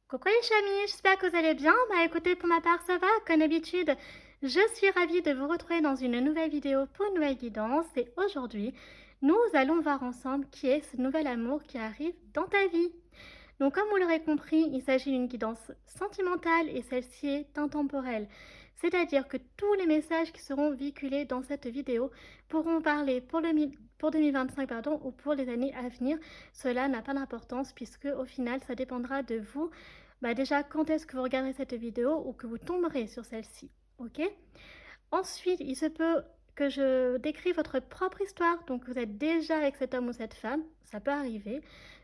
Coucou les chamis, j'espère que vous allez bien. Bah écoutez, pour ma part ça va, comme d'habitude. Je suis ravie de vous retrouver dans une nouvelle vidéo pour une nouvelle guidance. Et aujourd'hui, nous allons voir ensemble qui est ce nouvel amour qui arrive dans ta vie. Donc comme vous l'aurez compris, il s'agit d'une guidance sentimentale et celle-ci est intemporelle. C'est-à-dire que tous les messages qui seront véhiculés dans cette vidéo pourront parler pour 2025 ou pour les années à venir. Cela n'a pas d'importance puisque au final ça dépendra de vous. Déjà quand est-ce que vous regarderez cette vidéo ou que vous tomberez sur celle-ci. Ok. Ensuite, il se peut que je décrive votre propre histoire. Donc, vous êtes déjà avec cet homme ou cette femme. Ça peut arriver.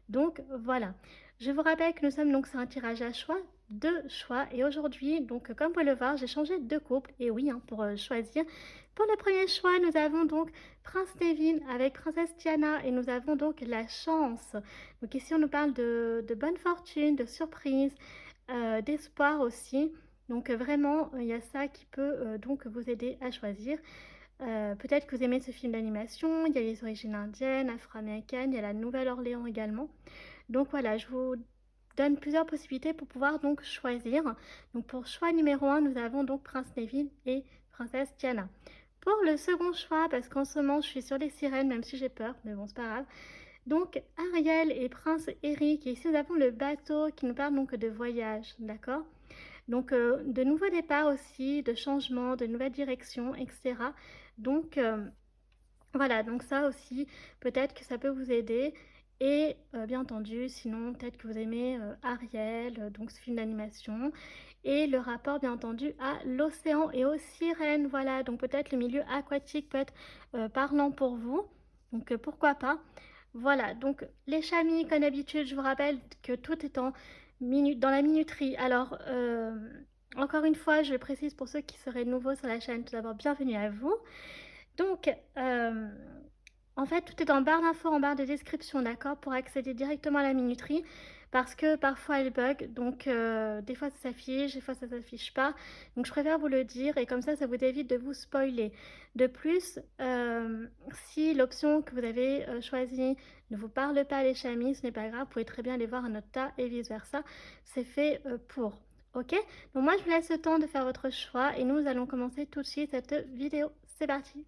Donc, voilà. Je vous rappelle que nous sommes donc sur un tirage à choix, deux choix. Et aujourd'hui, donc, comme vous pouvez le voir, j'ai changé de couple. Et oui, pour choisir. Pour le premier choix, nous avons donc Prince Nevin avec Princesse Tiana. Et nous avons donc la chance. Donc, ici, on nous parle de bonne fortune, de surprise, d'espoir aussi. Donc vraiment, il y a ça qui peut donc vous aider à choisir. Peut-être que vous aimez ce film d'animation, il y a les origines indiennes, afro-américaines, il y a la Nouvelle-Orléans également. Donc voilà, je vous donne plusieurs possibilités pour pouvoir donc choisir. Donc pour choix numéro 1, nous avons donc Prince Neville et Princesse Diana. Pour le second choix, parce qu'en ce moment je suis sur les sirènes, même si j'ai peur, mais bon c'est pas grave. Donc Ariel et Prince Eric, et ici nous avons le bateau qui nous parle donc de voyage, d'accord? Donc, de nouveaux départs aussi, de changements, de nouvelles directions, etc. Donc, voilà, donc ça aussi, peut-être que ça peut vous aider. Et bien entendu, sinon, peut-être que vous aimez Ariel, donc ce film d'animation. Et le rapport, bien entendu, à l'océan et aux sirènes. Voilà, donc peut-être le milieu aquatique peut être parlant pour vous. Donc, pourquoi pas. Voilà, donc les chamis, comme d'habitude, je vous rappelle que tout est dans la minuterie. Alors, encore une fois, je précise pour ceux qui seraient nouveaux sur la chaîne, tout d'abord, bienvenue à vous. Donc, en fait, tout est en barre d'infos, en barre de description, d'accord, pour accéder directement à la minuterie, parce que parfois elle bug, donc des fois ça s'affiche, des fois ça s'affiche pas. Donc je préfère vous le dire, et comme ça vous évite de vous spoiler. De plus, si l'option que vous avez choisie ne vous parle pas les chamis, ce n'est pas grave, vous pouvez très bien aller voir un autre tas et vice versa. C'est fait pour. Ok? Donc moi je vous laisse le temps de faire votre choix et nous allons commencer tout de suite cette vidéo. C'est parti!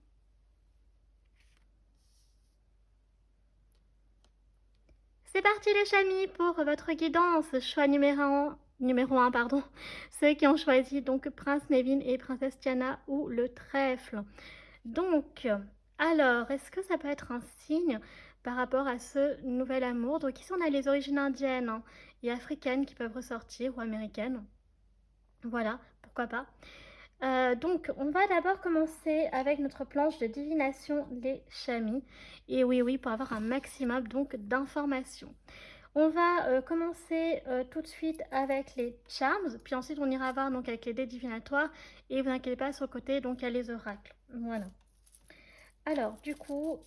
C'est parti les chamis pour votre guidance. Choix numéro 1, pardon. Ceux qui ont choisi donc Prince Nevin et Princesse Tiana ou le trèfle. Donc, alors, est-ce que ça peut être un signe par rapport à ce nouvel amour? Donc ici on a les origines indiennes et africaines qui peuvent ressortir ou américaines. Voilà, pourquoi pas. Donc, on va d'abord commencer avec notre planche de divination, les chamis. Et oui, pour avoir un maximum donc d'informations. On va commencer tout de suite avec les charms, puis ensuite on ira voir donc avec les dés divinatoires. Et vous inquiétez pas, sur le côté, donc il y a les oracles. Voilà. Alors, du coup,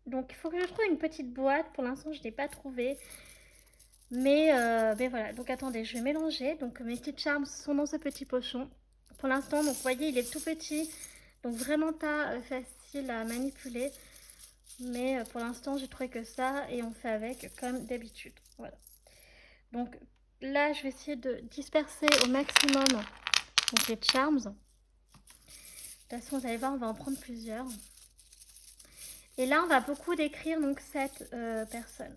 donc il faut que je trouve une petite boîte. Pour l'instant, je n'ai pas trouvé. Mais voilà, donc attendez, je vais mélanger. Donc mes petits charms sont dans ce petit pochon. Pour l'instant, donc vous voyez, il est tout petit. Donc vraiment pas facile à manipuler. Mais pour l'instant, j'ai trouvé que ça et on fait avec comme d'habitude. Voilà. Donc là, je vais essayer de disperser au maximum donc, les charms. De toute façon, vous allez voir, on va en prendre plusieurs. Et là, on va beaucoup décrire donc cette personne.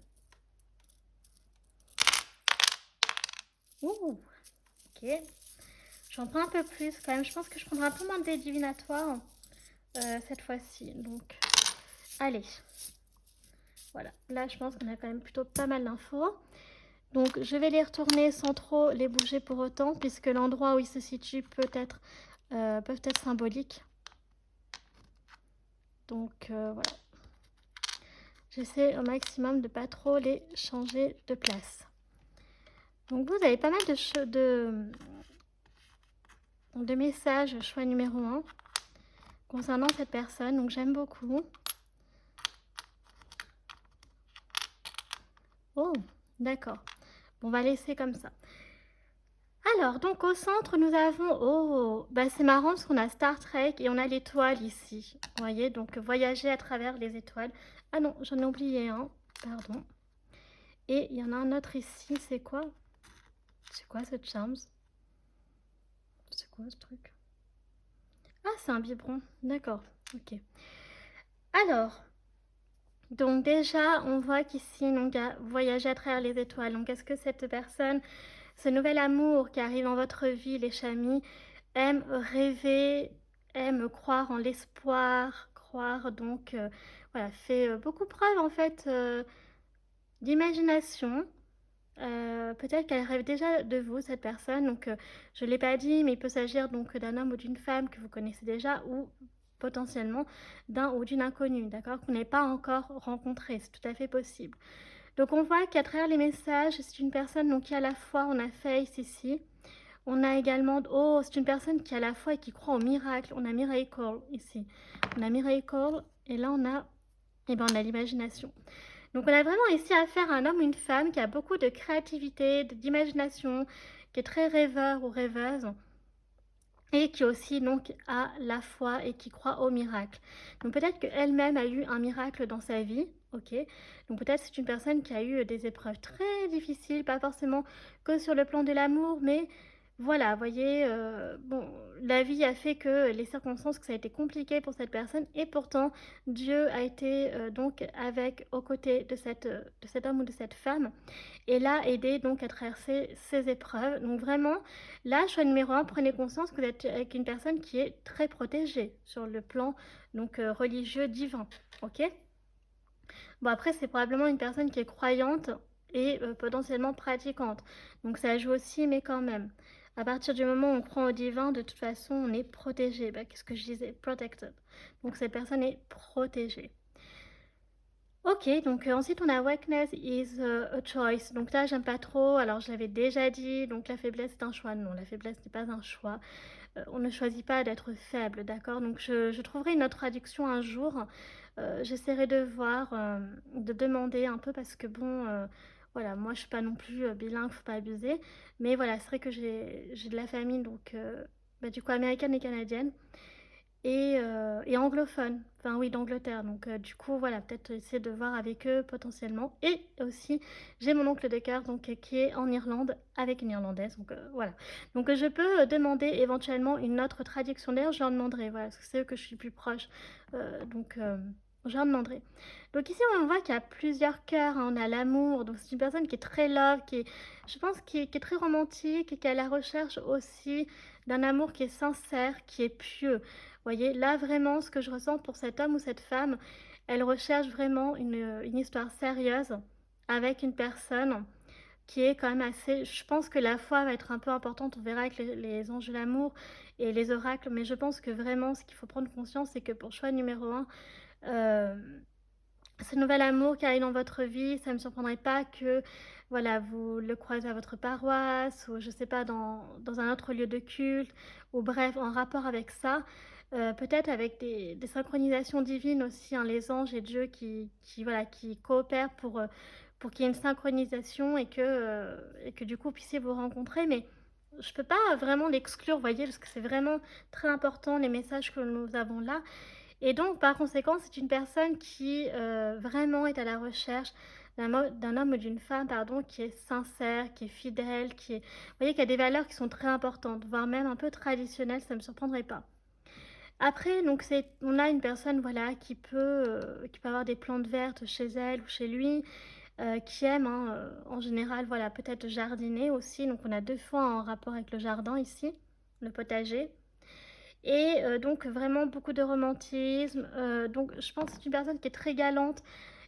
Ouh, ok. J'en prends un peu plus quand même. Je pense que je prendrai un peu moins de dés divinatoires cette fois-ci. Donc, allez. Voilà. Là, je pense qu'on a quand même plutôt pas mal d'infos. Donc, je vais les retourner sans trop les bouger pour autant, puisque l'endroit où ils se situent peuvent être symboliques. Donc, voilà. J'essaie au maximum de pas trop les changer de place. Donc, vous avez pas mal de messages, choix numéro 1, concernant cette personne. Donc, j'aime beaucoup. Oh, d'accord. Bon, on va laisser comme ça. Alors, donc au centre, nous avons... Oh, c'est marrant parce qu'on a Star Trek et on a l'étoile ici. Vous voyez, donc voyager à travers les étoiles. Ah non, j'en ai oublié un, pardon. Et il y en a un autre ici, c'est quoi? C'est quoi ce Charms? C'est quoi ce truc? Ah, c'est un biberon. D'accord, ok. Alors, donc déjà, on voit qu'ici, donc, il y a voyager à travers les étoiles. Donc, est-ce que cette personne, ce nouvel amour qui arrive dans votre vie, les chamis, aime rêver, aime croire en l'espoir, croire donc, voilà, fait beaucoup preuve en fait d'imagination. Peut-être qu'elle rêve déjà de vous, cette personne. Donc, je ne l'ai pas dit, mais il peut s'agir donc d'un homme ou d'une femme que vous connaissez déjà ou potentiellement d'un ou d'une inconnue, d'accord, que vous n'avez pas encore rencontré. C'est tout à fait possible. Donc, on voit qu'à travers les messages, c'est une personne donc, qui à la fois, on a Face ici, on a également, oh, c'est une personne qui à la fois et qui croit au miracle. On a Miracle ici. On a Miracle et là, on a, eh ben, on a l'imagination. Donc on a vraiment ici affaire à un homme ou une femme qui a beaucoup de créativité, d'imagination, qui est très rêveur ou rêveuse et qui aussi donc a la foi et qui croit au miracle. Donc peut-être qu'elle-même a eu un miracle dans sa vie, ok. Donc peut-être c'est une personne qui a eu des épreuves très difficiles, pas forcément que sur le plan de l'amour, mais voilà, vous voyez, bon, la vie a fait que les circonstances, que ça a été compliqué pour cette personne, et pourtant Dieu a été donc avec, aux côtés de cet homme ou de cette femme, et l'a aidé donc à traverser ces épreuves. Donc vraiment, là, choix numéro un, prenez conscience que vous êtes avec une personne qui est très protégée sur le plan donc religieux divin, ok. Bon, après, c'est probablement une personne qui est croyante et potentiellement pratiquante. Donc ça joue aussi, mais quand même. À partir du moment où on croit au divin, de toute façon, on est protégé. Bah, qu'est-ce que je disais? Protected. Donc cette personne est protégée. Ok, donc ensuite on a weakness is a choice. Donc là, j'aime pas trop. Alors je l'avais déjà dit. Donc la faiblesse est un choix. Non, la faiblesse n'est pas un choix. On ne choisit pas d'être faible, d'accord. Donc je trouverai une autre traduction un jour. J'essaierai de voir, de demander un peu parce que bon, voilà, moi je suis pas non plus bilingue, faut pas abuser. Mais voilà, c'est vrai que j'ai de la famille, donc bah, du coup américaine et canadienne et anglophone, enfin oui, d'Angleterre. Donc du coup, voilà, peut-être essayer de voir avec eux potentiellement. Et aussi, j'ai mon oncle de cœur donc qui est en Irlande avec une Irlandaise. Donc voilà. Donc je peux demander éventuellement une autre traduction. D'ailleurs, je leur demanderai, voilà, parce que c'est eux que je suis plus proche. Donc je leur demanderai. Donc ici, on voit qu'il y a plusieurs cœurs, hein. On a l'amour. Donc c'est une personne qui est très love, qui est, je pense, qui est très romantique et qui est à la recherche aussi d'un amour qui est sincère, qui est pieux. Voyez, là vraiment, ce que je ressens pour cet homme ou cette femme, elle recherche vraiment une histoire sérieuse avec une personne qui est quand même assez... Je pense que la foi va être un peu importante, on verra avec les anges de l'amour et les oracles, mais je pense que vraiment, ce qu'il faut prendre conscience, c'est que pour choix numéro un, euh, ce nouvel amour qui arrive dans votre vie, ça ne me surprendrait pas que voilà, vous le croisez à votre paroisse ou je sais pas, dans un autre lieu de culte, ou bref, en rapport avec ça. Peut-être avec des synchronisations divines aussi, hein, les anges et Dieu voilà, qui coopèrent pour qu'il y ait une synchronisation et que du coup vous puissiez vous rencontrer. Mais je ne peux pas vraiment l'exclure, vous voyez, parce que c'est vraiment très important les messages que nous avons là. Et donc, par conséquent, c'est une personne qui vraiment est à la recherche d'un homme ou d'une femme, pardon, qui est sincère, qui est fidèle, qui est, vous voyez, qui a des valeurs qui sont très importantes, voire même un peu traditionnelles, ça ne me surprendrait pas. Après, donc on a une personne, voilà, qui peut avoir des plantes vertes chez elle ou chez lui, qui aime, hein, en général, voilà, peut-être jardiner aussi. Donc, on a deux fois en rapport avec le jardin ici, le potager. Et donc vraiment beaucoup de romantisme. Donc je pense que c'est une personne qui est très galante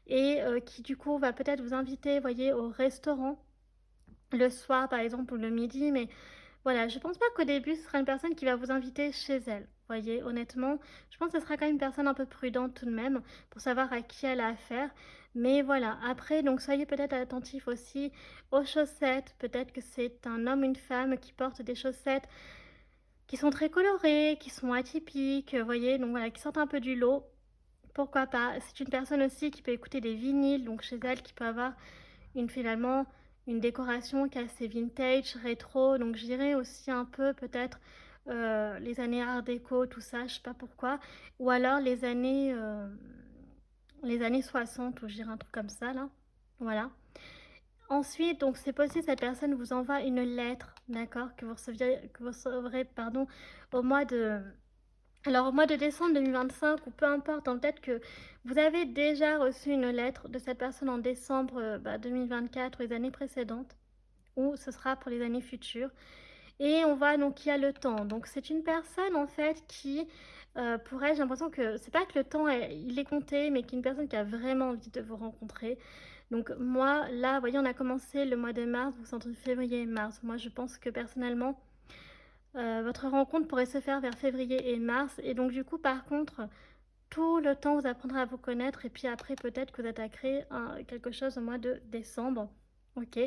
et qui du coup va peut-être vous inviter, voyez, au restaurant le soir par exemple ou le midi. Mais voilà, je pense pas qu'au début ce sera une personne qui va vous inviter chez elle. Voyez, honnêtement, je pense que ce sera quand même une personne un peu prudente tout de même pour savoir à qui elle a affaire. Mais voilà, après, donc soyez peut-être attentif aussi aux chaussettes. Peut-être que c'est un homme ou une femme qui porte des chaussettes qui sont très colorés, qui sont atypiques, vous voyez, donc voilà, qui sortent un peu du lot. Pourquoi pas? C'est une personne aussi qui peut écouter des vinyles, donc chez elle, qui peut avoir finalement une décoration qui est assez vintage, rétro, donc je dirais aussi un peu peut-être les années art déco, tout ça, je sais pas pourquoi, ou alors les années 60, ou je dirais un truc comme ça, là, voilà. Ensuite, donc c'est possible que cette personne vous envoie une lettre, d'accord, que vous recevrez, pardon, au mois de... Alors, au mois de décembre 2025, ou peu importe, hein, peut-être que vous avez déjà reçu une lettre de cette personne en décembre 2024 ou les années précédentes, ou ce sera pour les années futures. Et on voit donc qu'il y a le temps. Donc c'est une personne en fait qui, pour elle, j'ai l'impression que c'est pas que le temps il est compté, mais qu'une personne qui a vraiment envie de vous rencontrer. Donc moi, là, vous voyez, on a commencé le mois de mars, vous êtes entre février et mars. Moi, je pense que personnellement, votre rencontre pourrait se faire vers février et mars. Et donc du coup, par contre, tout le temps, vous apprendrez à vous connaître. Et puis après, peut-être que vous attaquerez quelque chose au mois de décembre. Ok.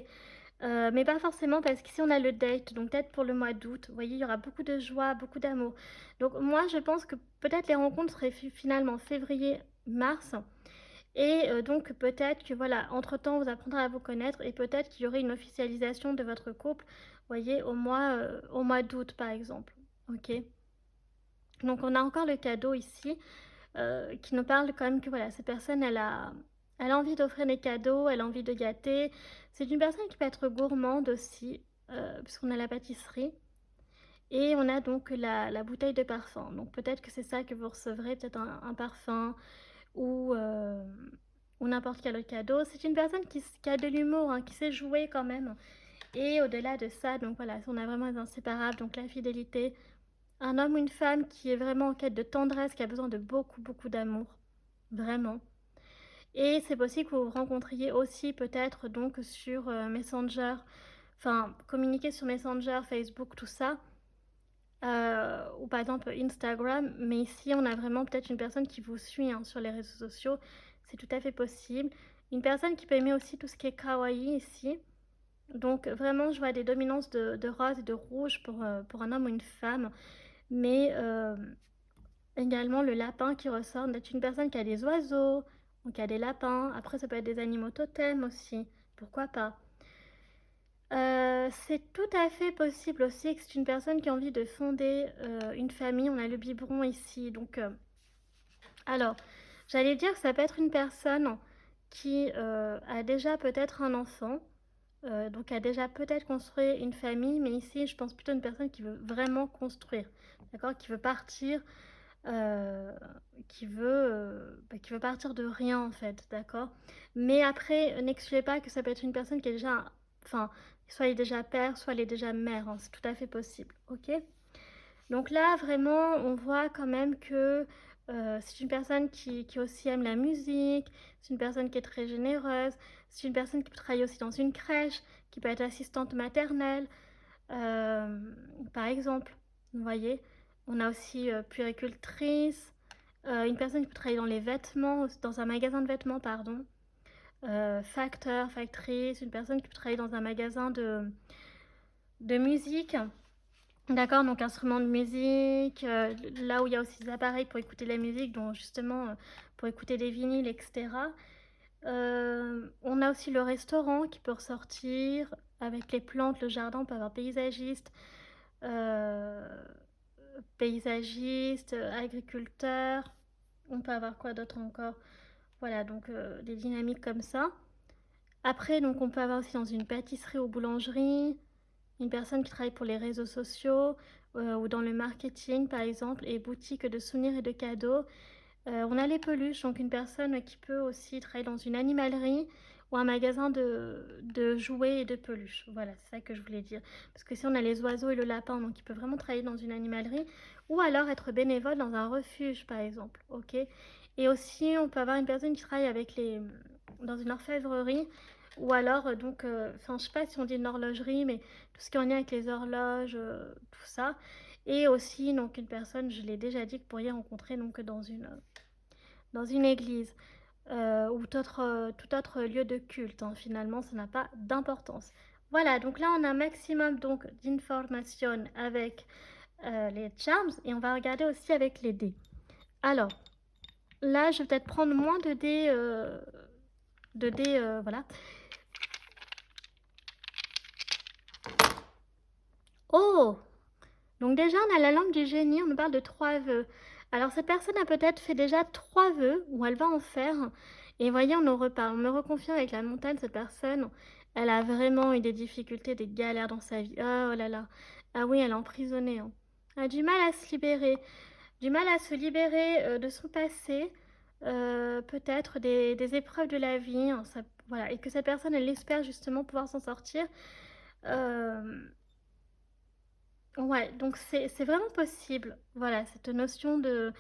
Mais pas forcément parce qu'ici on a le date, donc peut-être pour le mois d'août. Vous voyez, il y aura beaucoup de joie, beaucoup d'amour. Donc moi, je pense que peut-être les rencontres seraient finalement février-mars. Et donc peut-être que voilà, entre-temps, vous apprendrez à vous connaître et peut-être qu'il y aurait une officialisation de votre couple, vous voyez, au mois d'août par exemple. Ok. Donc on a encore le cadeau ici qui nous parle quand même que voilà, cette personne, elle a envie d'offrir des cadeaux, elle a envie de gâter. C'est une personne qui peut être gourmande aussi, puisqu'on a la pâtisserie. Et on a donc la bouteille de parfum. Donc peut-être que c'est ça que vous recevrez, peut-être un parfum ou n'importe quel autre cadeau. C'est une personne qui a de l'humour, hein, qui sait jouer quand même. Et au-delà de ça, donc voilà, on a vraiment les inséparables, donc la fidélité. Un homme ou une femme qui est vraiment en quête de tendresse, qui a besoin de beaucoup, beaucoup d'amour. Vraiment. Et c'est possible que vous vous rencontriez aussi peut-être donc sur Messenger, enfin communiquer sur Messenger, Facebook, tout ça, ou par exemple Instagram. Mais ici, on a vraiment peut-être une personne qui vous suit hein, sur les réseaux sociaux. C'est tout à fait possible. Une personne qui peut aimer aussi tout ce qui est kawaii ici. Donc vraiment, je vois des dominances de rose et de rouge pour un homme ou une femme. Mais également le lapin qui ressort d'être une personne qui a des oiseaux, donc qui a des lapins. Après, ça peut être des animaux totems aussi. Pourquoi pas? C'est tout à fait possible aussi que c'est une personne qui a envie de fonder une famille. On a le biberon ici. Donc, alors, j'allais dire que ça peut être une personne qui a déjà peut-être un enfant. Donc a déjà peut-être construit une famille, mais ici je pense plutôt à une personne qui veut vraiment construire, d'accord, qui veut partir, euh, qui veut partir de rien en fait, d'accord. Mais après, n'excluez pas que ça peut être une personne qui est déjà, enfin, soit elle est déjà père, soit elle est déjà mère, hein, c'est tout à fait possible, ok. Donc là, vraiment, on voit quand même que c'est une personne qui aussi aime la musique, c'est une personne qui est très généreuse, c'est une personne qui peut travailler aussi dans une crèche, qui peut être assistante maternelle, euh, par exemple. Vous voyez, on a aussi puéricultrice, une personne qui peut travailler dans les vêtements, dans un magasin de vêtements, pardon. Facteur, factrice, une personne qui peut travailler dans un magasin de musique. D'accord, donc instruments de musique, là où il y a aussi des appareils pour écouter la musique, donc justement pour écouter des vinyles, etc. On a aussi le restaurant qui peut ressortir avec les plantes, le jardin, on peut avoir paysagiste, euh, agriculteur, on peut avoir quoi d'autre encore? Voilà, donc des dynamiques comme ça. Après, donc on peut avoir aussi dans une pâtisserie ou boulangerie, une personne qui travaille pour les réseaux sociaux ou dans le marketing par exemple, et boutique de souvenirs et de cadeaux. On a les peluches, donc une personne qui peut aussi travailler dans une animalerie ou un magasin de jouets et de peluches. Voilà, c'est ça que je voulais dire. Parce que si on a les oiseaux et le lapin, donc il peut vraiment travailler dans une animalerie ou alors être bénévole dans un refuge par exemple. Ok. Et aussi, on peut avoir une personne qui travaille dans une orfèvrerie ou alors, enfin, je sais pas si on dit une horlogerie, mais tout ce qui est en lien avec les horloges, tout ça. Et aussi, donc, une personne, je l'ai déjà dit, que vous pourriez rencontrer donc, dans une église ou tout autre lieu de culte. Hein. Finalement, ça n'a pas d'importance. Voilà, donc là, on a un maximum donc, d'informations avec les charms et on va regarder aussi avec les dés. Alors, là, je vais peut-être prendre moins de dés, voilà. Oh! Donc déjà, on a la lampe du génie, on nous parle de 3 vœux. Alors cette personne a peut-être fait déjà 3 vœux, ou elle va en faire. Et voyez, on nous reparle, on me reconfirme avec la montagne, cette personne, Elle a vraiment eu des difficultés, des galères dans sa vie. Oh là là. Ah oui, elle est emprisonnée, hein. Elle a du mal à se libérer. Du mal à se libérer de son passé, peut-être des épreuves de la vie, hein, ça, voilà, et que cette personne, elle espère justement pouvoir s'en sortir. Ouais, donc c'est vraiment possible, voilà, cette notion de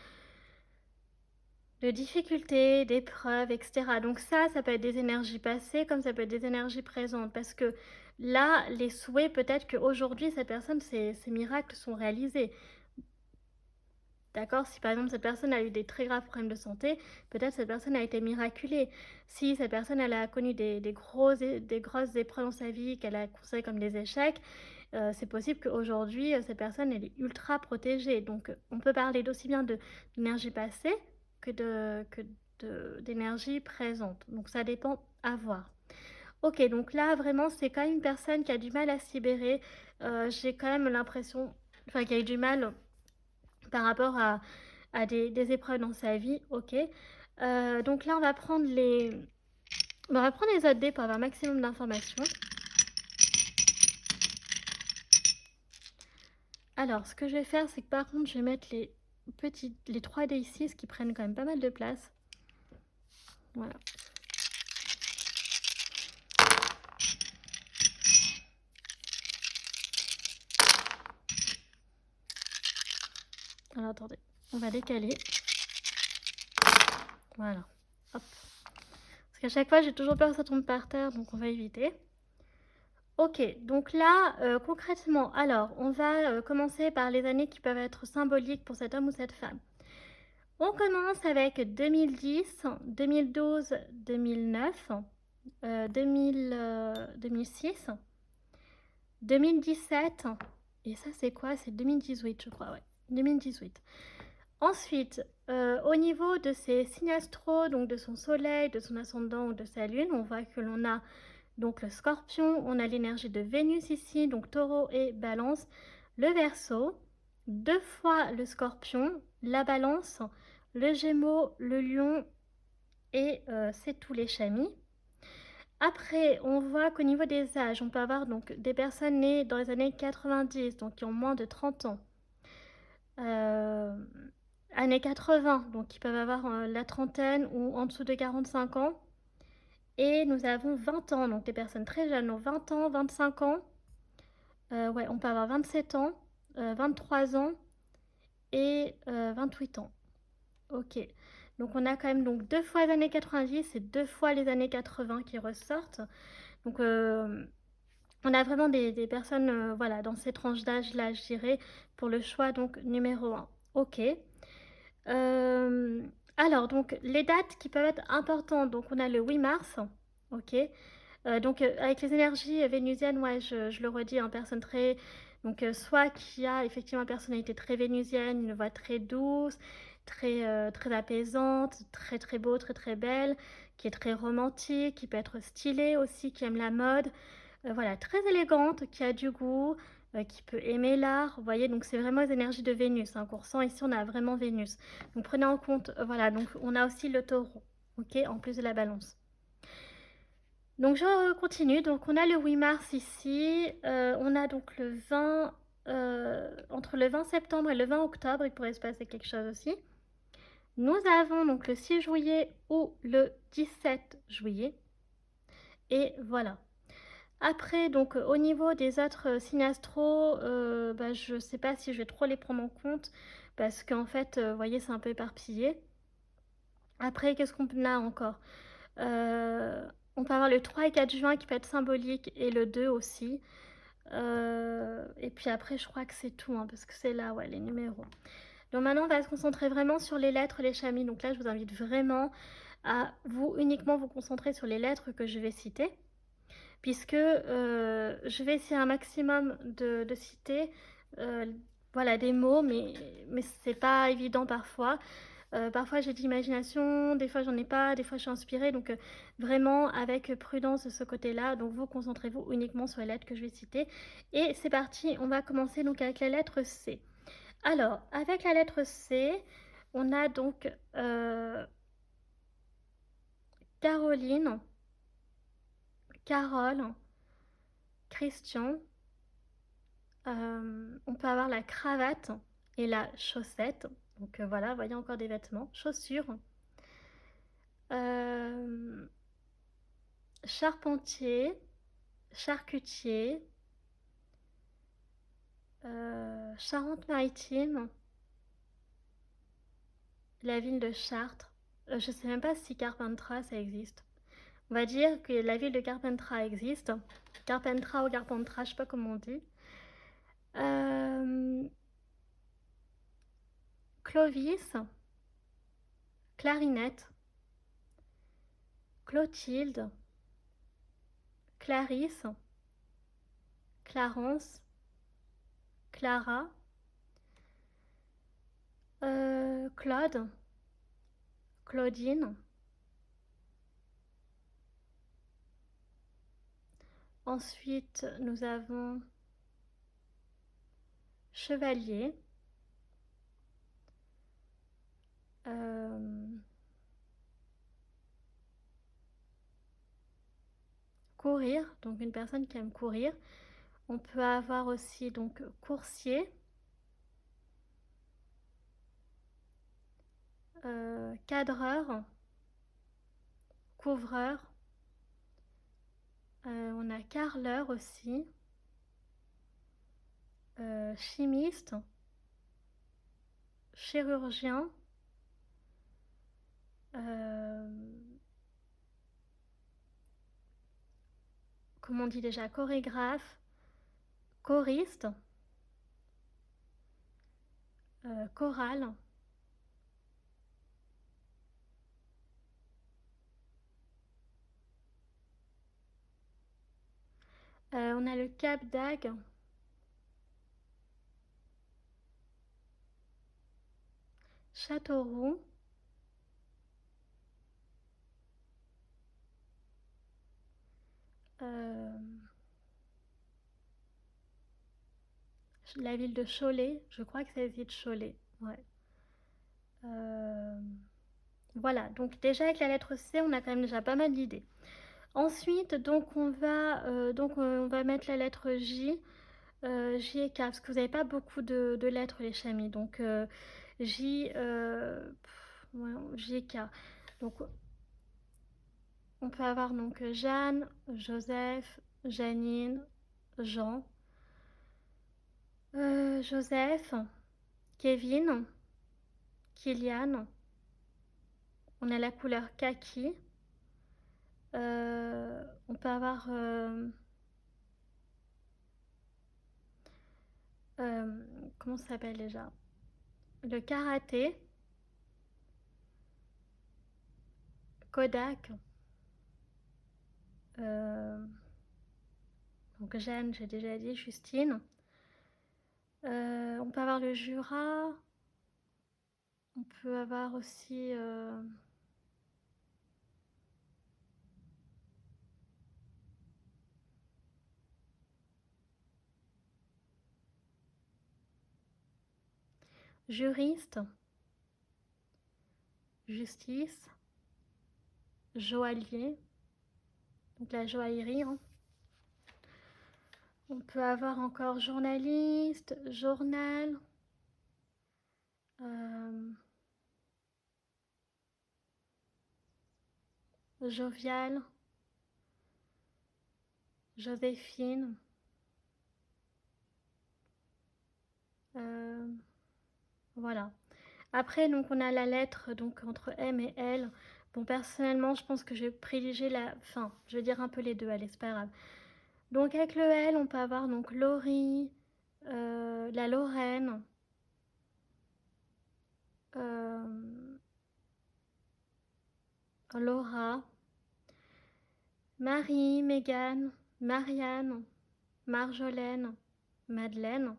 difficulté, d'épreuve, etc. Donc ça peut être des énergies passées comme ça peut être des énergies présentes. Parce que là, les souhaits, peut-être qu'aujourd'hui, cette personne, ces miracles sont réalisés. D'accord? Si par exemple cette personne a eu des très graves problèmes de santé, peut-être cette personne a été miraculée. Si cette personne elle a connu des grosses épreuves dans sa vie, qu'elle a considérées comme des échecs, c'est possible qu'aujourd'hui, cette personne elle est ultra protégée. Donc on peut parler d'aussi bien d'énergie passée que d'énergie présente. Donc ça dépend à voir. Ok, donc là vraiment c'est quand même une personne qui a du mal à se libérer. J'ai quand même l'impression, enfin qui a eu du mal par rapport à des épreuves dans sa vie, ok. Donc là, on va prendre les autres dés pour avoir un maximum d'informations. Alors, ce que je vais faire, c'est que par contre, je vais mettre les 3 dés ici, ce qui prennent quand même pas mal de place. Voilà. Alors, attendez, on va décaler. Voilà. Hop. Parce qu'à chaque fois, j'ai toujours peur que ça tombe par terre, donc on va éviter. Ok, donc là, concrètement, alors, on va commencer par les années qui peuvent être symboliques pour cet homme ou cette femme. On commence avec 2010, 2012, 2009, 2006, 2017, et ça c'est quoi? C'est 2018 je crois, ouais, 2018. Ensuite, au niveau de ses signes astro, donc de son soleil, de son ascendant ou de sa lune, on voit que l'on a donc le scorpion, on a l'énergie de Vénus ici, donc taureau et balance, le verseau, 2 fois le scorpion, la balance, le gémeaux, le lion et c'est tous les chamis. Après, on voit qu'au niveau des âges, on peut avoir donc des personnes nées dans les années 90, donc qui ont moins de 30 ans. Années 80, donc qui peuvent avoir la trentaine ou en dessous de 45 ans. Et nous avons 20 ans, donc des personnes très jeunes, donc 20 ans, 25 ans. Ouais, on peut avoir 27 ans, 23 ans et 28 ans. Ok. Donc on a quand même donc 2 fois les années 90 et 2 fois les années 80 qui ressortent. Donc on a vraiment des personnes voilà, dans ces tranches d'âge-là, je dirais, pour le choix donc numéro 1. Ok. Alors, donc les dates qui peuvent être importantes. Donc on a le 8 mars. Ok. Donc avec les énergies vénusiennes, ouais, je le redis, hein, personne très... Donc soit qui a effectivement une personnalité très vénusienne, une voix très douce, très apaisante, très très beau, très très belle, qui est très romantique, qui peut être stylée aussi, qui aime la mode, voilà, très élégante, qui a du goût, qui peut aimer l'art. Vous voyez, donc c'est vraiment les énergies de Vénus, hein, qu'on ressent ici, on a vraiment Vénus. Donc prenez en compte, voilà, donc on a aussi le taureau, ok, en plus de la balance. Donc je continue, donc on a le 8 mars ici, on a donc le 20, entre le 20 septembre et le 20 octobre, il pourrait se passer quelque chose aussi. Nous avons donc le 6 juillet ou le 17 juillet, et voilà. Après, donc au niveau des autres signes astro, bah, je ne sais pas si je vais trop les prendre en compte, parce qu'en fait, vous voyez, c'est un peu éparpillé. Après, qu'est-ce qu'on a encore? On peut avoir le 3 et 4 juin qui peut être symbolique et le 2 aussi. Et puis après, je crois que c'est tout, hein, parce que c'est là, ouais, les numéros. Donc maintenant, on va se concentrer vraiment sur les lettres, les chamis. Donc là, je vous invite vraiment à uniquement vous concentrer sur les lettres que je vais citer, puisque je vais essayer un maximum de citer voilà, des mots, mais c'est pas évident parfois. Parfois j'ai de l'imagination, des fois j'en ai pas, des fois je suis inspirée, donc vraiment avec prudence de ce côté-là. Donc vous concentrez-vous uniquement sur les lettres que je vais citer. Et c'est parti, on va commencer donc avec la lettre C. Alors, avec la lettre C, on a donc Caroline, Carole, Christian. On peut avoir la cravate et la chaussette. Donc voilà, vous voyez encore des vêtements. Chaussures. Charpentier, charcutier, Charente-Maritime, la ville de Chartres. Je ne sais même pas si Carpentras ça existe. On va dire que la ville de Carpentras existe. Carpentras ou Carpentras, je sais pas comment on dit. Clovis, clarinette, Clotilde, Clarisse, Clarence, Clara, Claude, Claudine. Ensuite, nous avons chevalier, courir, donc une personne qui aime courir. On peut avoir aussi donc coursier, cadreur, couvreur, on a carreleur aussi, chimiste, chirurgien, comment on dit déjà, chorégraphe, choriste, chorale, on a le cap d'Agde, Châteauroux, la ville de Cholet, je crois que c'est la ville de Cholet, ouais. Voilà, donc déjà avec la lettre C, on a quand même déjà pas mal d'idées. Ensuite, donc on va mettre la lettre J, J et K, parce que vous n'avez pas beaucoup de lettres les chamis, donc J, ouais, J et K. Donc on peut avoir donc Jeanne, Joseph, Janine, Jean, Joseph, Kevin, Kylian. On a la couleur kaki. On peut avoir comment ça s'appelle déjà? Le karaté, Kodak. Donc Jeanne, j'ai déjà dit, Justine. On peut avoir le Jura. On peut avoir aussi juriste, justice, joaillier, donc la joaillerie, hein. On peut avoir encore journaliste, journal, jovial, Joséphine, voilà. Après, donc on a la lettre donc entre M et L. Bon, personnellement, je pense que je vais privilégier la fin. Je vais dire un peu les deux, allez, c'est pas grave. Donc avec le L, on peut avoir donc Laurie, la Lorraine, Laura, Marie, Mégane, Marianne, Marjolaine, Madeleine,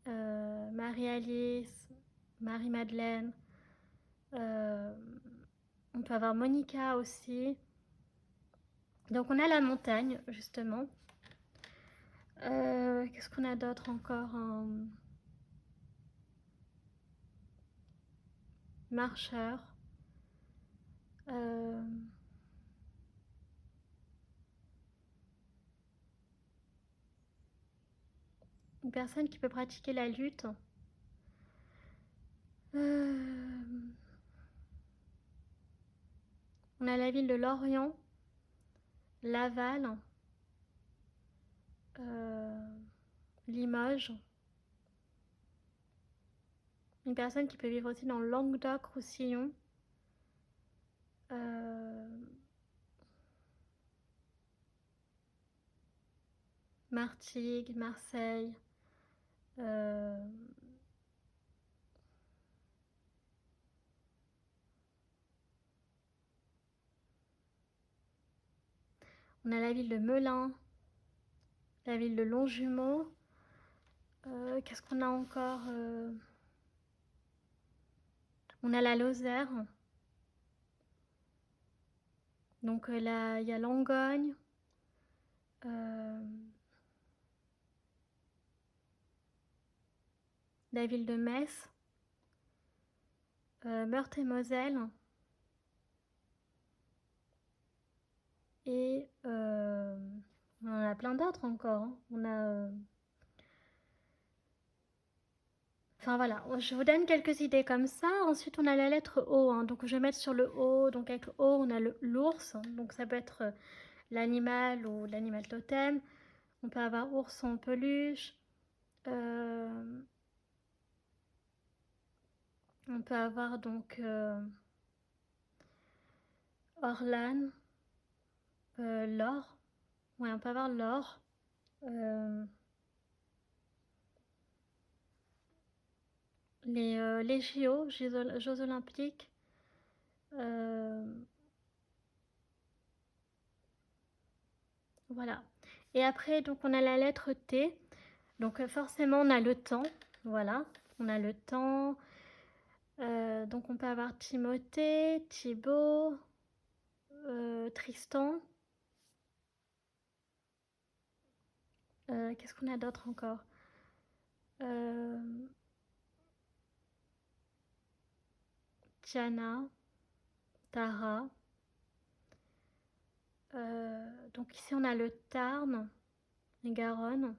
Marie-Alice, Marie-Madeleine. On peut avoir Monica aussi. Donc on a la montagne, justement. Qu'est-ce qu'on a d'autre encore? Marcheur. Une personne qui peut pratiquer la lutte. On a la ville de Lorient, Laval, Limoges. Une personne qui peut vivre aussi dans le Languedoc-Roussillon. Martigues, Marseille. On a la ville de Melun, la ville de Longjumeau. Qu'est-ce qu'on a encore? On a la Lozère. Donc là, il y a Langogne. La ville de Metz. Meurthe-et-Moselle. Et on en a plein d'autres encore. Hein. On a... Enfin voilà, je vous donne quelques idées comme ça. Ensuite, on a la lettre O. Hein. Donc, je vais mettre sur le O. Donc, avec le O, on a l'ours. Donc, ça peut être l'animal ou l'animal totem. On peut avoir ourson en peluche. On peut avoir donc Orlan. L'or. Ouais, on peut avoir l'or. Les JO, Jeux Olympiques. Voilà. Et après, donc, on a la lettre T. Donc, forcément, on a le temps. Voilà. On a le temps. Donc, on peut avoir Timothée, Thibaut, Tristan. Qu'est-ce qu'on a d'autre encore? Tiana, Tara. Donc ici on a le Tarn, les Garonne.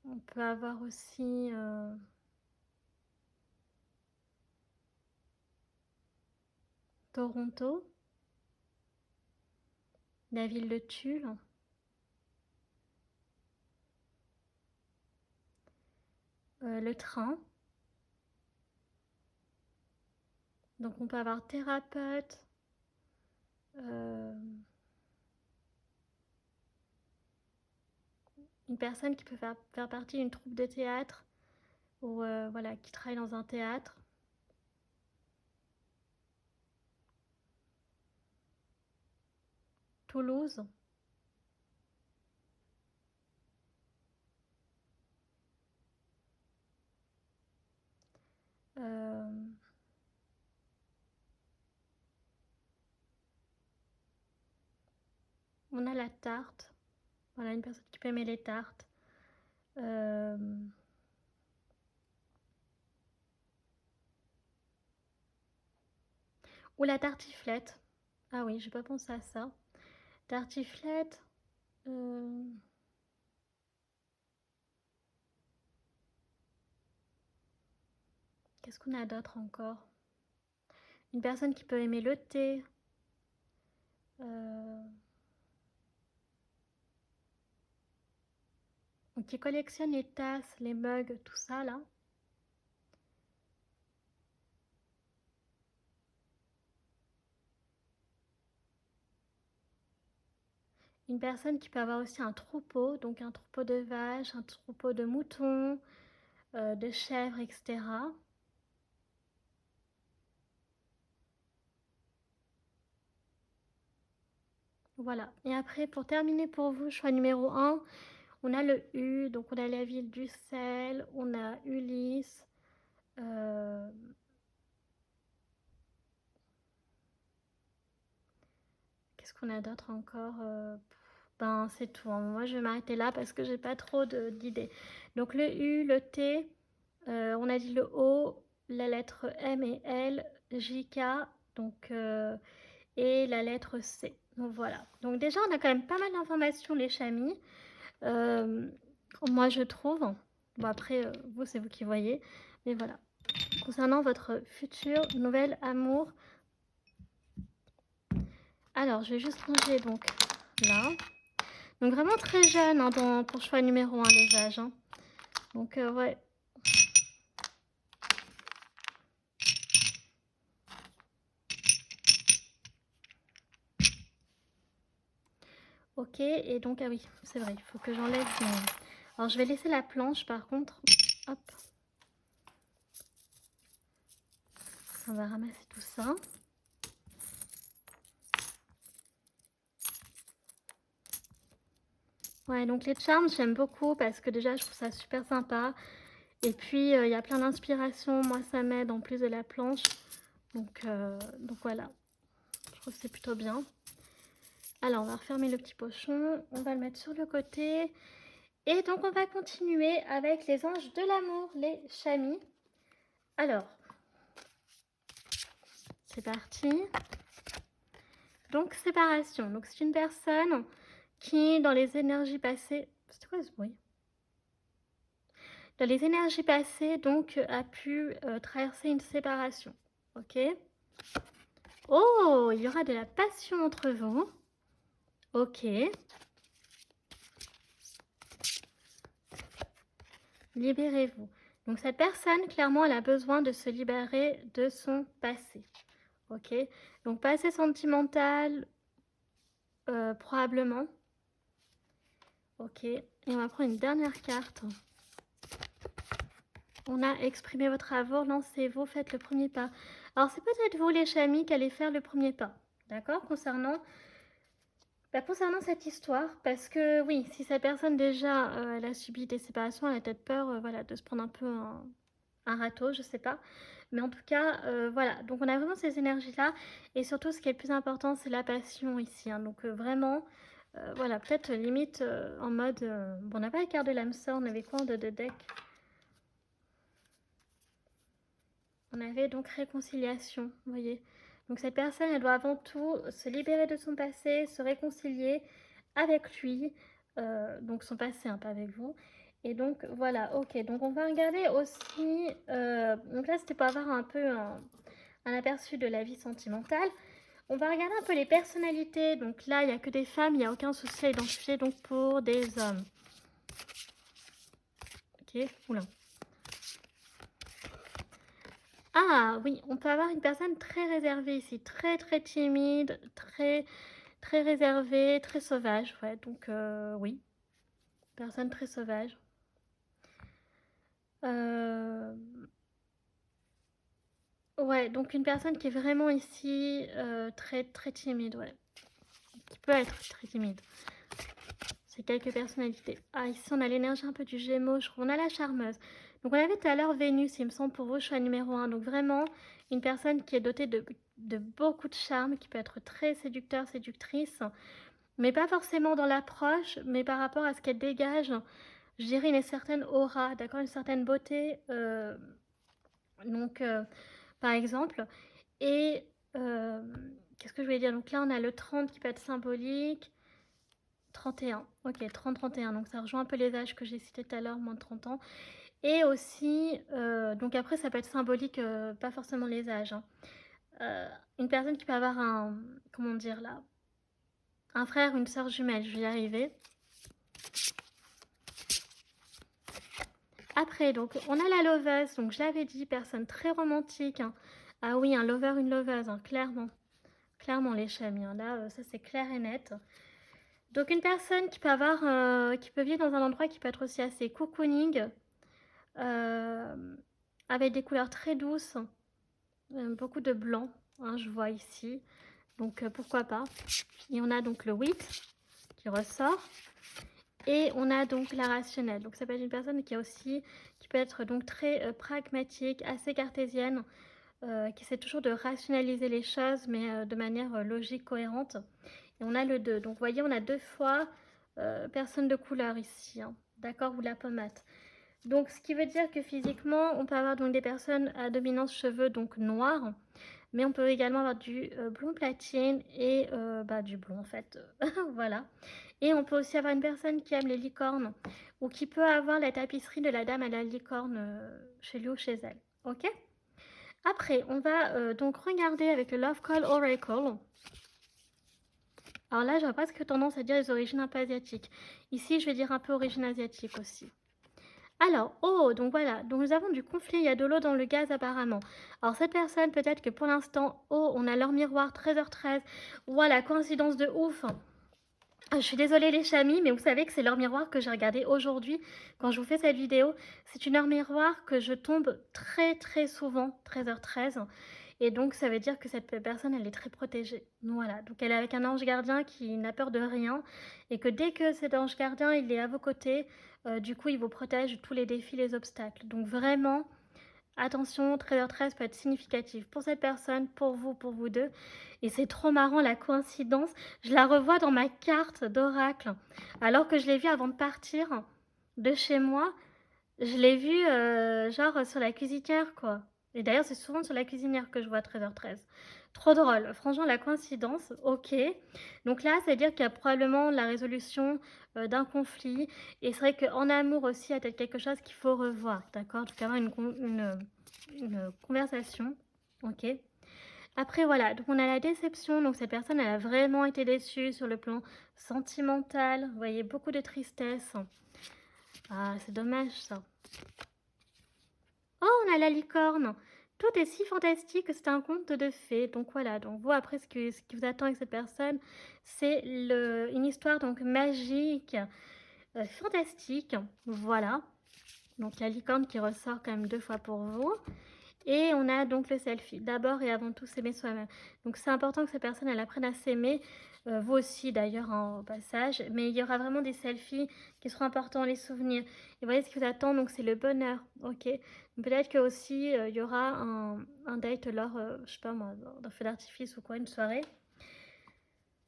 On peut avoir aussi Toronto, la ville de Tulle. Le train. Donc on peut avoir thérapeute. Une personne qui peut faire partie d'une troupe de théâtre ou voilà, qui travaille dans un théâtre. Toulouse. On a la tarte. Voilà, une personne qui peut aimer les tartes. Ou la tartiflette. Ah oui, j'ai pas pensé à ça. Tartiflette. Qu'est-ce qu'on a d'autre encore? Une personne qui peut aimer le thé. Qui collectionne les tasses, les mugs, tout ça là. Une personne qui peut avoir aussi un troupeau, donc un troupeau de vaches, un troupeau de moutons, de chèvres, etc. Voilà. Et après, pour terminer pour vous, choix numéro 1, on a le U, donc on a la ville d'Ussel, on a Ulysse. Qu'est-ce qu'on a d'autre encore? Ben, c'est tout. Hein. Moi, je vais m'arrêter là parce que j'ai pas trop d'idées. Donc, le U, le T, on a dit le O, la lettre M et L, J, K, donc, et la lettre C. Donc, voilà. Donc, déjà, on a quand même pas mal d'informations, les chamis. Moi, je trouve. Bon, après, vous, c'est vous qui voyez. Mais voilà. Concernant votre futur nouvel amour. Alors, je vais juste ranger donc là. Donc, vraiment très jeune hein, pour choix numéro 1, les âges. Hein. Donc, ouais. Ok, et donc, ah oui, c'est vrai, il faut que j'enlève. Alors, je vais laisser la planche par contre. Hop. On va ramasser tout ça. Ouais, donc les charms, j'aime beaucoup parce que déjà, je trouve ça super sympa. Et puis, il y a plein d'inspirations. Moi, ça m'aide en plus de la planche. Donc voilà, je trouve que c'est plutôt bien. Alors, on va refermer le petit pochon. On va le mettre sur le côté. Et donc, on va continuer avec les anges de l'amour, les chamis. Alors, c'est parti. Donc, séparation. Donc, c'est une personne qui, dans les énergies passées... C'était quoi ce bruit? Dans les énergies passées, donc, a pu traverser une séparation. Ok? Oh, il y aura de la passion entre vous. Ok. Libérez-vous. Donc, cette personne, clairement, elle a besoin de se libérer de son passé. Ok? Donc, passé sentimental, probablement. Ok. Et on va prendre une dernière carte. On a exprimé votre amour, lancez-vous, faites le premier pas. Alors, c'est peut-être vous, les chamis, qui allez faire le premier pas. D'accord? Concernant cette histoire, parce que oui, si cette personne déjà, elle a subi des séparations, elle a peut-être peur voilà, de se prendre un peu un râteau, je sais pas. Mais en tout cas, voilà. Donc, on a vraiment ces énergies-là. Et surtout, ce qui est le plus important, c'est la passion ici. Hein. Donc, vraiment, voilà, peut-être limite en mode... bon, on n'a pas la carte de l'âme sœur, on avait quoi de deck? On avait donc réconciliation, vous voyez. Donc cette personne, elle doit avant tout se libérer de son passé, se réconcilier avec lui, donc son passé, hein, pas avec vous. Et donc voilà, ok. Donc on va regarder aussi, donc là c'était pour avoir un peu un aperçu de la vie sentimentale. On va regarder un peu les personnalités. Donc là, il n'y a que des femmes, il n'y a aucun souci à identifier donc pour des hommes. Ok, oula. Ah oui, on peut avoir une personne très réservée ici, très très timide, très réservée, très sauvage. Ouais, donc oui, personne très sauvage. Ouais, donc une personne qui est vraiment ici très très timide, ouais. Qui peut être très timide. C'est quelques personnalités. Ah, ici on a l'énergie un peu du Gémeaux, je trouve. On a la charmeuse. Donc on avait tout à l'heure Vénus, il me semble, pour vous, choix numéro 1. Donc vraiment, une personne qui est dotée de beaucoup de charme, qui peut être très séducteur, séductrice, mais pas forcément dans l'approche, mais par rapport à ce qu'elle dégage, je dirais une certaine aura, d'accord, une certaine beauté. Donc, par exemple, et qu'est-ce que je voulais dire? Donc là, on a le 30 qui peut être symbolique. 31, ok, 30-31, donc ça rejoint un peu les âges que j'ai cités tout à l'heure, moins de 30 ans. Et aussi, donc après ça peut être symbolique, pas forcément les âges. Hein. Une personne qui peut avoir un, comment dire là, un frère ou une sœur jumelle, je vais y arriver. Après, donc on a la loveuse, donc je l'avais dit, personne très romantique. Hein. Ah oui, un lover, une loveuse, hein, clairement. Clairement les chamis, hein. Là ça c'est clair et net. Donc une personne qui peut avoir, qui peut vivre dans un endroit qui peut être aussi assez cocooning, avec des couleurs très douces, beaucoup de blanc, hein, je vois ici, donc pourquoi pas. Et on a donc le 8 qui ressort, et on a donc la rationnelle, donc ça peut être une personne qui peut être donc très pragmatique, assez cartésienne, qui essaie toujours de rationaliser les choses, mais de manière logique, cohérente. Et on a le 2, donc vous voyez, on a 2 fois personne de couleur ici, hein, d'accord, ou la pommade. Donc, ce qui veut dire que physiquement, on peut avoir donc des personnes à dominance cheveux donc noirs, mais on peut également avoir du blond platine et du blond en fait, voilà. Et on peut aussi avoir une personne qui aime les licornes ou qui peut avoir la tapisserie de la dame à la licorne chez lui ou chez elle. Ok? Après, on va donc regarder avec le Love Call Oracle. Alors là, j'aurais presque tendance à dire les origines un peu asiatiques. Ici, je vais dire un peu origine asiatique aussi. Alors, oh, donc voilà, donc nous avons du conflit, il y a de l'eau dans le gaz apparemment. Alors cette personne, peut-être que pour l'instant, oh, on a leur miroir 13h13, voilà, coïncidence de ouf. Je suis désolée les chamis, mais vous savez que c'est l'heure miroir que j'ai regardé aujourd'hui quand je vous fais cette vidéo. C'est une heure miroir que je tombe très très souvent, 13h13. Et donc ça veut dire que cette personne, elle est très protégée. Voilà, donc elle est avec un ange gardien qui n'a peur de rien. Et que dès que cet ange gardien, il est à vos côtés, du coup, il vous protège de tous les défis, les obstacles. Donc vraiment, attention, 13h13 peut être significatif pour cette personne, pour vous deux. Et c'est trop marrant la coïncidence. Je la revois dans ma carte d'oracle. Alors que je l'ai vue avant de partir de chez moi. Je l'ai vue genre sur la cuisinière quoi. Et d'ailleurs c'est souvent sur la cuisinière que je vois 13h13. Trop drôle. Franchement la coïncidence, ok. Donc là, c'est-à-dire qu'il y a probablement la résolution d'un conflit. Et c'est vrai qu'en amour aussi, il y a peut-être quelque chose qu'il faut revoir, d'accord? Donc avoir une conversation, ok? Après, voilà, donc on a la déception. Donc cette personne, elle a vraiment été déçue sur le plan sentimental. Vous voyez, beaucoup de tristesse. Ah, c'est dommage ça. Oh, on a la licorne. Tout est si fantastique que c'est un conte de fées. Donc voilà, donc vous après ce qui vous attend avec cette personne, c'est une histoire donc magique, fantastique. Voilà. Donc la licorne qui ressort quand même 2 fois pour vous. Et on a donc le selfie. D'abord et avant tout, s'aimer soi-même. Donc c'est important que cette personne, elle apprenne à s'aimer. Vous aussi d'ailleurs au passage. Mais il y aura vraiment des selfies qui seront importants, les souvenirs. Et vous voyez ce qui vous attend, donc c'est le bonheur. Ok. Peut-être que aussi il y aura un date lors, je sais pas moi, d'un feu d'artifice ou quoi, une soirée.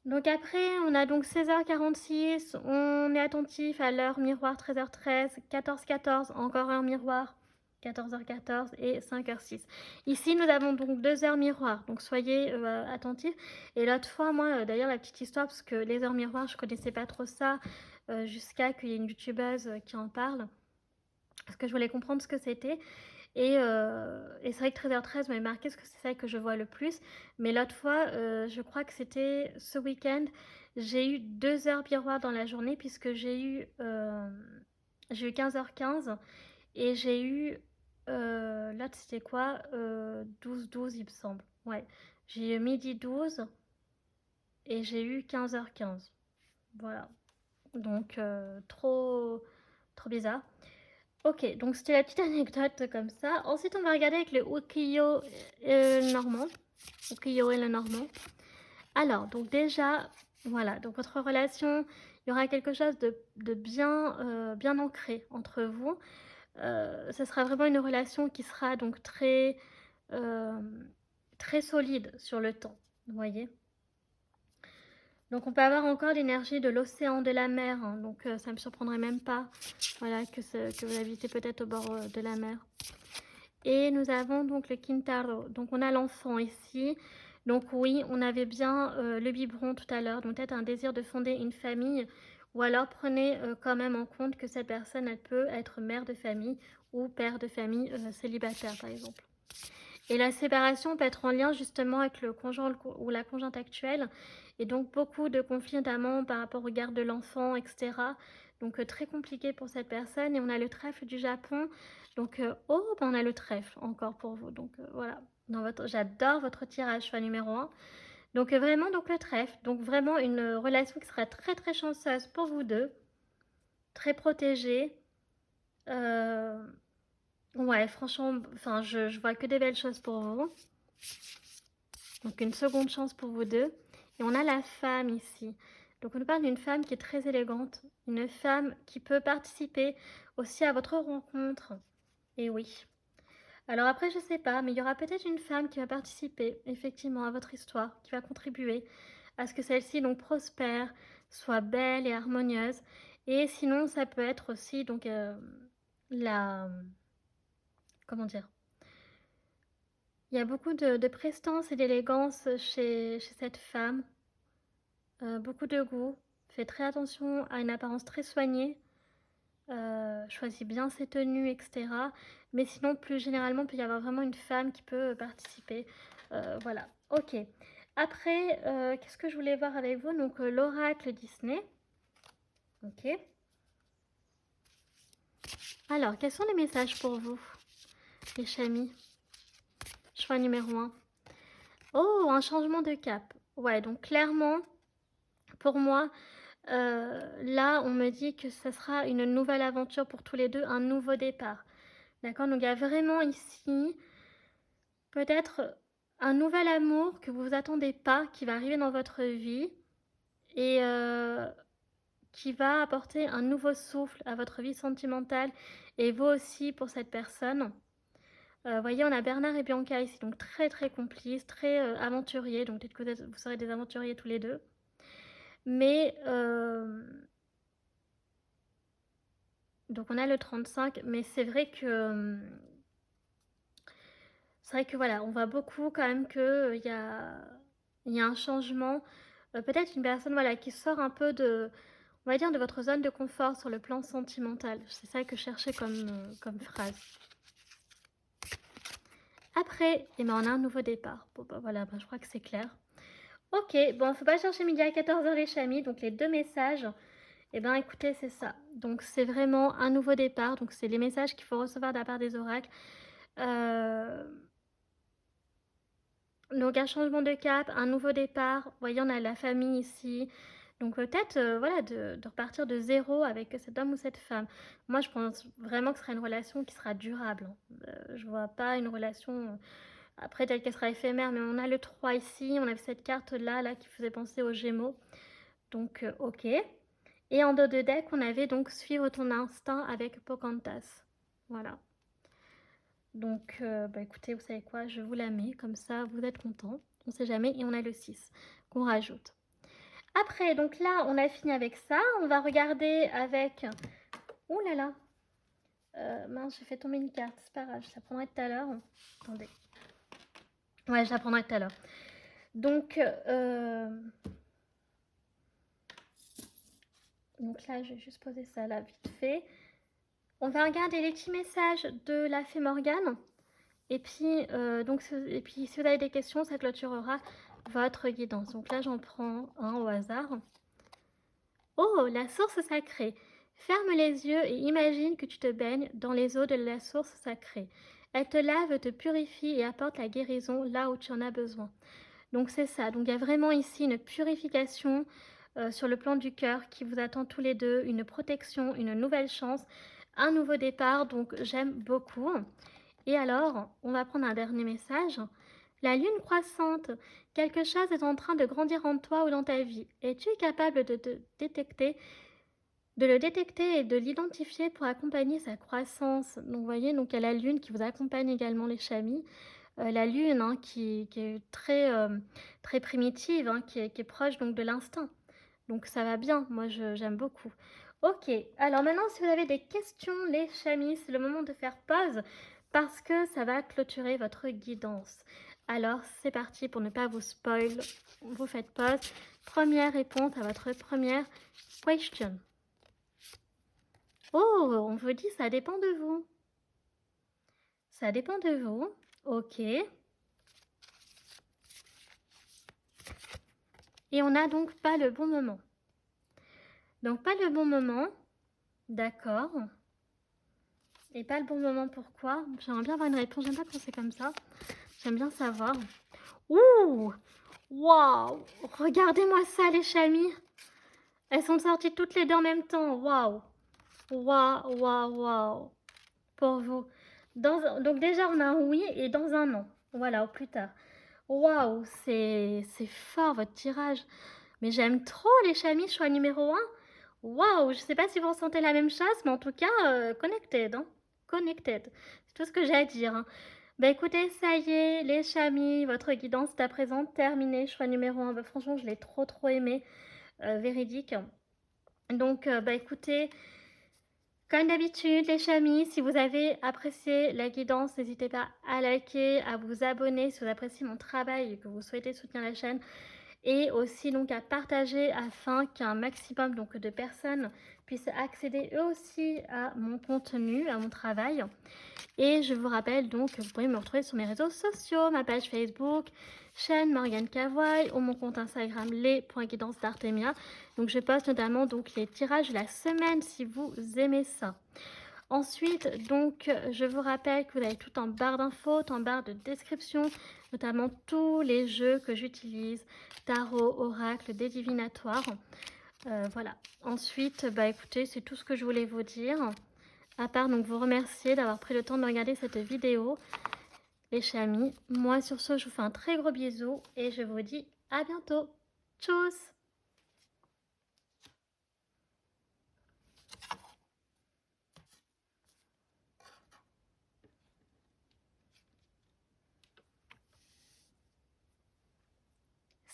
Donc après, on a donc 16h46, on est attentif à l'heure miroir 13h13, 14h14, encore un miroir 14h14 et 5h06. Ici, nous avons donc 2 heures miroirs, donc soyez attentifs. Et l'autre fois, moi, d'ailleurs, la petite histoire, parce que les heures miroirs, je connaissais pas trop ça, jusqu'à qu'il y ait une youtubeuse qui en parle, parce que je voulais comprendre ce que c'était. Et c'est vrai que 13h13 m'avait marqué parce que c'est ça que je vois le plus. Mais l'autre fois, je crois que c'était ce week-end, j'ai eu 2 heures miroir dans la journée puisque j'ai eu 15h15 et j'ai eu, là c'était quoi 12h12 il me semble. Ouais, j'ai eu midi 12 et j'ai eu 15h15. Voilà. Donc, trop bizarre. Ok, donc c'était la petite anecdote comme ça. Ensuite, on va regarder avec le ukiyo normand. Ukiyo et le normand. Alors, donc déjà, voilà, donc votre relation, il y aura quelque chose de bien ancré entre vous. Ce sera vraiment une relation qui sera donc euh, très solide sur le temps, vous voyez. Donc on peut avoir encore l'énergie de l'océan, de la mer, hein, donc ça ne me surprendrait même pas, voilà, que vous habitez peut-être au bord de la mer. Et nous avons donc le Kintaro, donc on a l'enfant ici. Donc oui, on avait bien le biberon tout à l'heure, donc peut-être un désir de fonder une famille, ou alors prenez quand même en compte que cette personne, elle peut être mère de famille ou père de famille célibataire par exemple. Et la séparation peut être en lien justement avec le conjoint ou la conjointe actuelle. Et donc beaucoup de conflits notamment par rapport au garde de l'enfant, etc. Donc très compliqué pour cette personne. Et on a le trèfle du Japon. Donc oh, ben, on a le trèfle encore pour vous. Donc voilà. J'adore votre tirage choix numéro 1. Donc vraiment donc le trèfle. Donc vraiment une relation qui sera très très chanceuse pour vous deux. Très protégée. Ouais, franchement, enfin, je vois que des belles choses pour vous. Donc une seconde chance pour vous deux. Et on a la femme ici. Donc on nous parle d'une femme qui est très élégante. Une femme qui peut participer aussi à votre rencontre. Et oui. Alors après, je sais pas, mais il y aura peut-être une femme qui va participer effectivement à votre histoire, qui va contribuer à ce que celle-ci donc prospère, soit belle et harmonieuse. Et sinon, ça peut être aussi donc la... Comment dire? Il y a beaucoup de prestance et d'élégance chez cette femme, beaucoup de goût. Fait très attention à une apparence très soignée. choisit bien ses tenues, etc. Mais sinon, plus généralement, il peut y avoir vraiment une femme qui peut participer. Voilà, ok. Après, qu'est-ce que je voulais voir avec vous? Donc, l'oracle Disney. Ok. Alors, quels sont les messages pour vous, les chamis? Choix numéro 1. Oh, un changement de cap. Ouais, donc clairement, pour moi, là, on me dit que ça sera une nouvelle aventure pour tous les deux, un nouveau départ. D'accord? Donc, il y a vraiment ici, peut-être un nouvel amour que vous vous attendez pas, qui va arriver dans votre vie et qui va apporter un nouveau souffle à votre vie sentimentale et vous aussi pour cette personne. Voyez, on a Bernard et Bianca ici, donc très très complices, très aventuriers, donc peut-être que vous serez des aventuriers tous les deux. Mais, donc on a le 35, mais c'est vrai que voilà, on voit beaucoup quand même qu'il y a un changement. Peut-être une personne voilà, qui sort un peu de, on va dire, de votre zone de confort sur le plan sentimental. C'est ça que je cherchais comme phrase. Après, eh ben, on a un nouveau départ. Bon, bah, voilà, bah, je crois que c'est clair. Ok, bon, faut pas chercher midi à 14h les chamis, donc les deux messages, eh ben écoutez, c'est ça. Donc c'est vraiment un nouveau départ, donc c'est les messages qu'il faut recevoir de la part des oracles. Donc un changement de cap, un nouveau départ. Vous voyez, on a la famille ici. Donc peut-être voilà, de repartir de zéro avec cet homme ou cette femme. Moi, je pense vraiment que ce sera une relation qui sera durable. Je vois pas une relation, après telle qu'elle sera éphémère, mais on a le 3 ici, on avait cette carte-là là, qui faisait penser aux Gémeaux. Donc ok. Et en dos de deck, on avait donc suivre ton instinct avec Pocahontas. Voilà. Donc, bah écoutez, vous savez quoi, je vous la mets, comme ça vous êtes contents. On sait jamais, et on a le 6 qu'on rajoute. Après, donc là, on a fini avec ça. On va regarder avec... Ouh là là, mince, j'ai fait tomber une carte, c'est pas grave, je la prendrai tout à l'heure. Attendez. Ouais, je la prendrai tout à l'heure. Donc là, je vais juste poser ça là, vite fait. On va regarder les petits messages de la fée Morgane. Et puis, si vous avez des questions, ça clôturera votre guidance. Donc là, j'en prends un au hasard. Oh, la source sacrée. Ferme les yeux et imagine que tu te baignes dans les eaux de la source sacrée. Elle te lave, te purifie et apporte la guérison là où tu en as besoin. Donc c'est ça. Donc il y a vraiment ici une purification sur le plan du cœur qui vous attend tous les deux, une protection, une nouvelle chance, un nouveau départ. Donc j'aime beaucoup. Et alors, on va prendre un dernier message. La lune croissante. Quelque chose est en train de grandir en toi ou dans ta vie. Es-tu capable de le détecter et de l'identifier pour accompagner sa croissance? Donc, vous voyez, donc il y a la lune qui vous accompagne également, les chamis. La lune, hein, qui est très, très primitive, hein, qui est proche donc de l'instinct. Donc ça va bien, moi j'aime beaucoup. Ok, alors maintenant si vous avez des questions les chamis, c'est le moment de faire pause parce que ça va clôturer votre guidance. Alors c'est parti pour ne pas vous spoil, vous faites pause. Première réponse à votre première question. Oh, on vous dit ça dépend de vous. Ça dépend de vous, ok. Et on n'a donc pas le bon moment. Donc pas le bon moment, d'accord. Et pas le bon moment, pourquoi? J'aimerais bien avoir une réponse, j'aime pas quand c'est comme ça. J'aime bien savoir. Ouh! Waouh! Regardez-moi ça, les chamis! Elles sont sorties toutes les deux en même temps. Waouh! Waouh, waouh, waouh! Pour vous. Donc déjà, on a un oui et dans un non. Voilà, au plus tard. Waouh! C'est fort, votre tirage. Mais j'aime trop les chamis, choix numéro 1. Waouh! Je sais pas si vous ressentez la même chose, mais en tout cas, connected, hein. Connected. C'est tout ce que j'ai à dire, hein. Bah écoutez, ça y est, les chamis, votre guidance est à présent terminée. Choix numéro 1. Bah, franchement, je l'ai trop aimé. Véridique. Donc, bah écoutez, comme d'habitude, les chamis, si vous avez apprécié la guidance, n'hésitez pas à liker, à vous abonner si vous appréciez mon travail et que vous souhaitez soutenir la chaîne. Et aussi donc à partager afin qu'un maximum donc, de personnes puissent accéder eux aussi à mon contenu, à mon travail. Et je vous rappelle donc que vous pouvez me retrouver sur mes réseaux sociaux, ma page Facebook, chaîne Morgane Cavoye, ou mon compte Instagram les.guidance d'Artemia. Donc je poste notamment donc les tirages de la semaine si vous aimez ça. Ensuite, donc, je vous rappelle que vous avez tout en barre d'infos, en barre de description, notamment tous les jeux que j'utilise, tarot, oracle, des divinatoires. Voilà. Ensuite, bah écoutez, c'est tout ce que je voulais vous dire. À part donc vous remercier d'avoir pris le temps de regarder cette vidéo, les chamis. Moi, sur ce, je vous fais un très gros bisou et je vous dis à bientôt. Tchuss!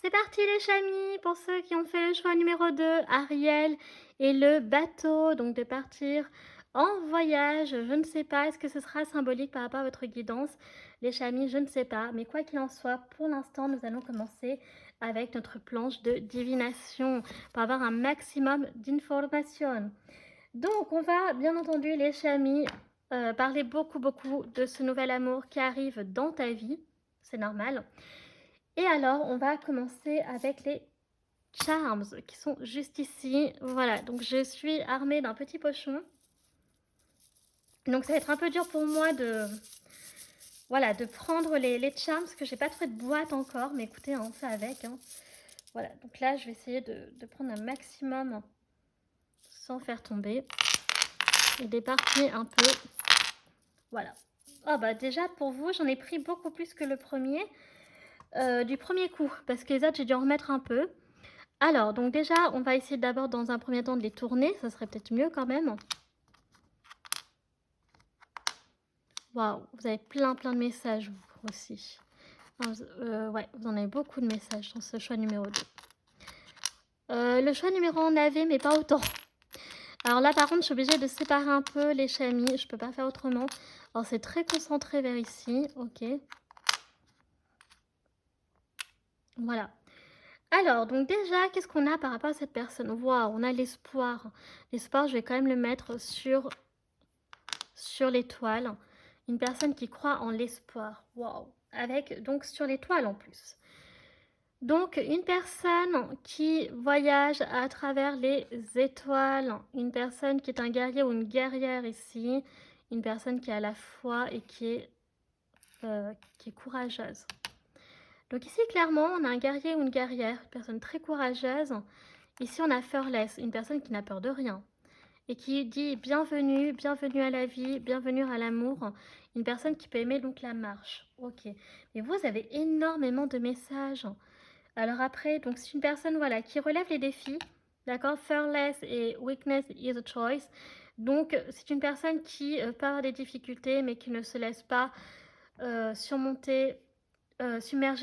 C'est parti les chamis, pour ceux qui ont fait le choix numéro 2, Ariel et le bateau, donc de partir en voyage. Je ne sais pas, est-ce que ce sera symbolique par rapport à votre guidance? Les chamis, je ne sais pas, mais quoi qu'il en soit, pour l'instant, nous allons commencer avec notre planche de divination pour avoir un maximum d'informations. Donc, on va bien entendu, les chamis, parler beaucoup de ce nouvel amour qui arrive dans ta vie, c'est normal. Et alors, on va commencer avec les charms qui sont juste ici. Voilà, donc je suis armée d'un petit pochon. Donc ça va être un peu dur pour moi de, voilà, de prendre les charms parce que j'ai pas trouvé de boîte encore. Mais écoutez, on fait avec. Hein. Voilà, donc là, je vais essayer de prendre un maximum sans faire tomber. Et d'éparpiller un peu. Voilà. Oh bah déjà, pour vous, j'en ai pris beaucoup plus que le premier. Du premier coup, parce que les autres, j'ai dû en remettre un peu. Alors, donc déjà, on va essayer d'abord dans un premier temps de les tourner. Ça serait peut-être mieux quand même. Waouh, vous avez plein de messages, vous aussi. Ouais, vous en avez beaucoup de messages dans ce choix numéro 2. Le choix numéro 1 en avait, mais pas autant. Alors là, par contre, je suis obligée de séparer un peu les chamis. Je peux pas faire autrement. Alors, c'est très concentré vers ici. Ok. Voilà. Alors, donc déjà, qu'est-ce qu'on a par rapport à cette personne? Waouh, on a l'espoir. L'espoir, je vais quand même le mettre sur l'étoile. Une personne qui croit en l'espoir. Waouh. Avec, donc, sur l'étoile en plus. Donc, une personne qui voyage à travers les étoiles. Une personne qui est un guerrier ou une guerrière ici. Une personne qui a la foi et qui est courageuse. Donc ici, clairement, on a un guerrier ou une guerrière, une personne très courageuse. Ici, on a fearless, une personne qui n'a peur de rien. Et qui dit bienvenue, bienvenue à la vie, bienvenue à l'amour. Une personne qui peut aimer donc la marche. Ok. Mais vous avez énormément de messages. Alors après, donc c'est une personne voilà, qui relève les défis. D'accord. Fearless et weakness is a choice. Donc c'est une personne qui peut avoir des difficultés, mais qui ne se laisse pas submergée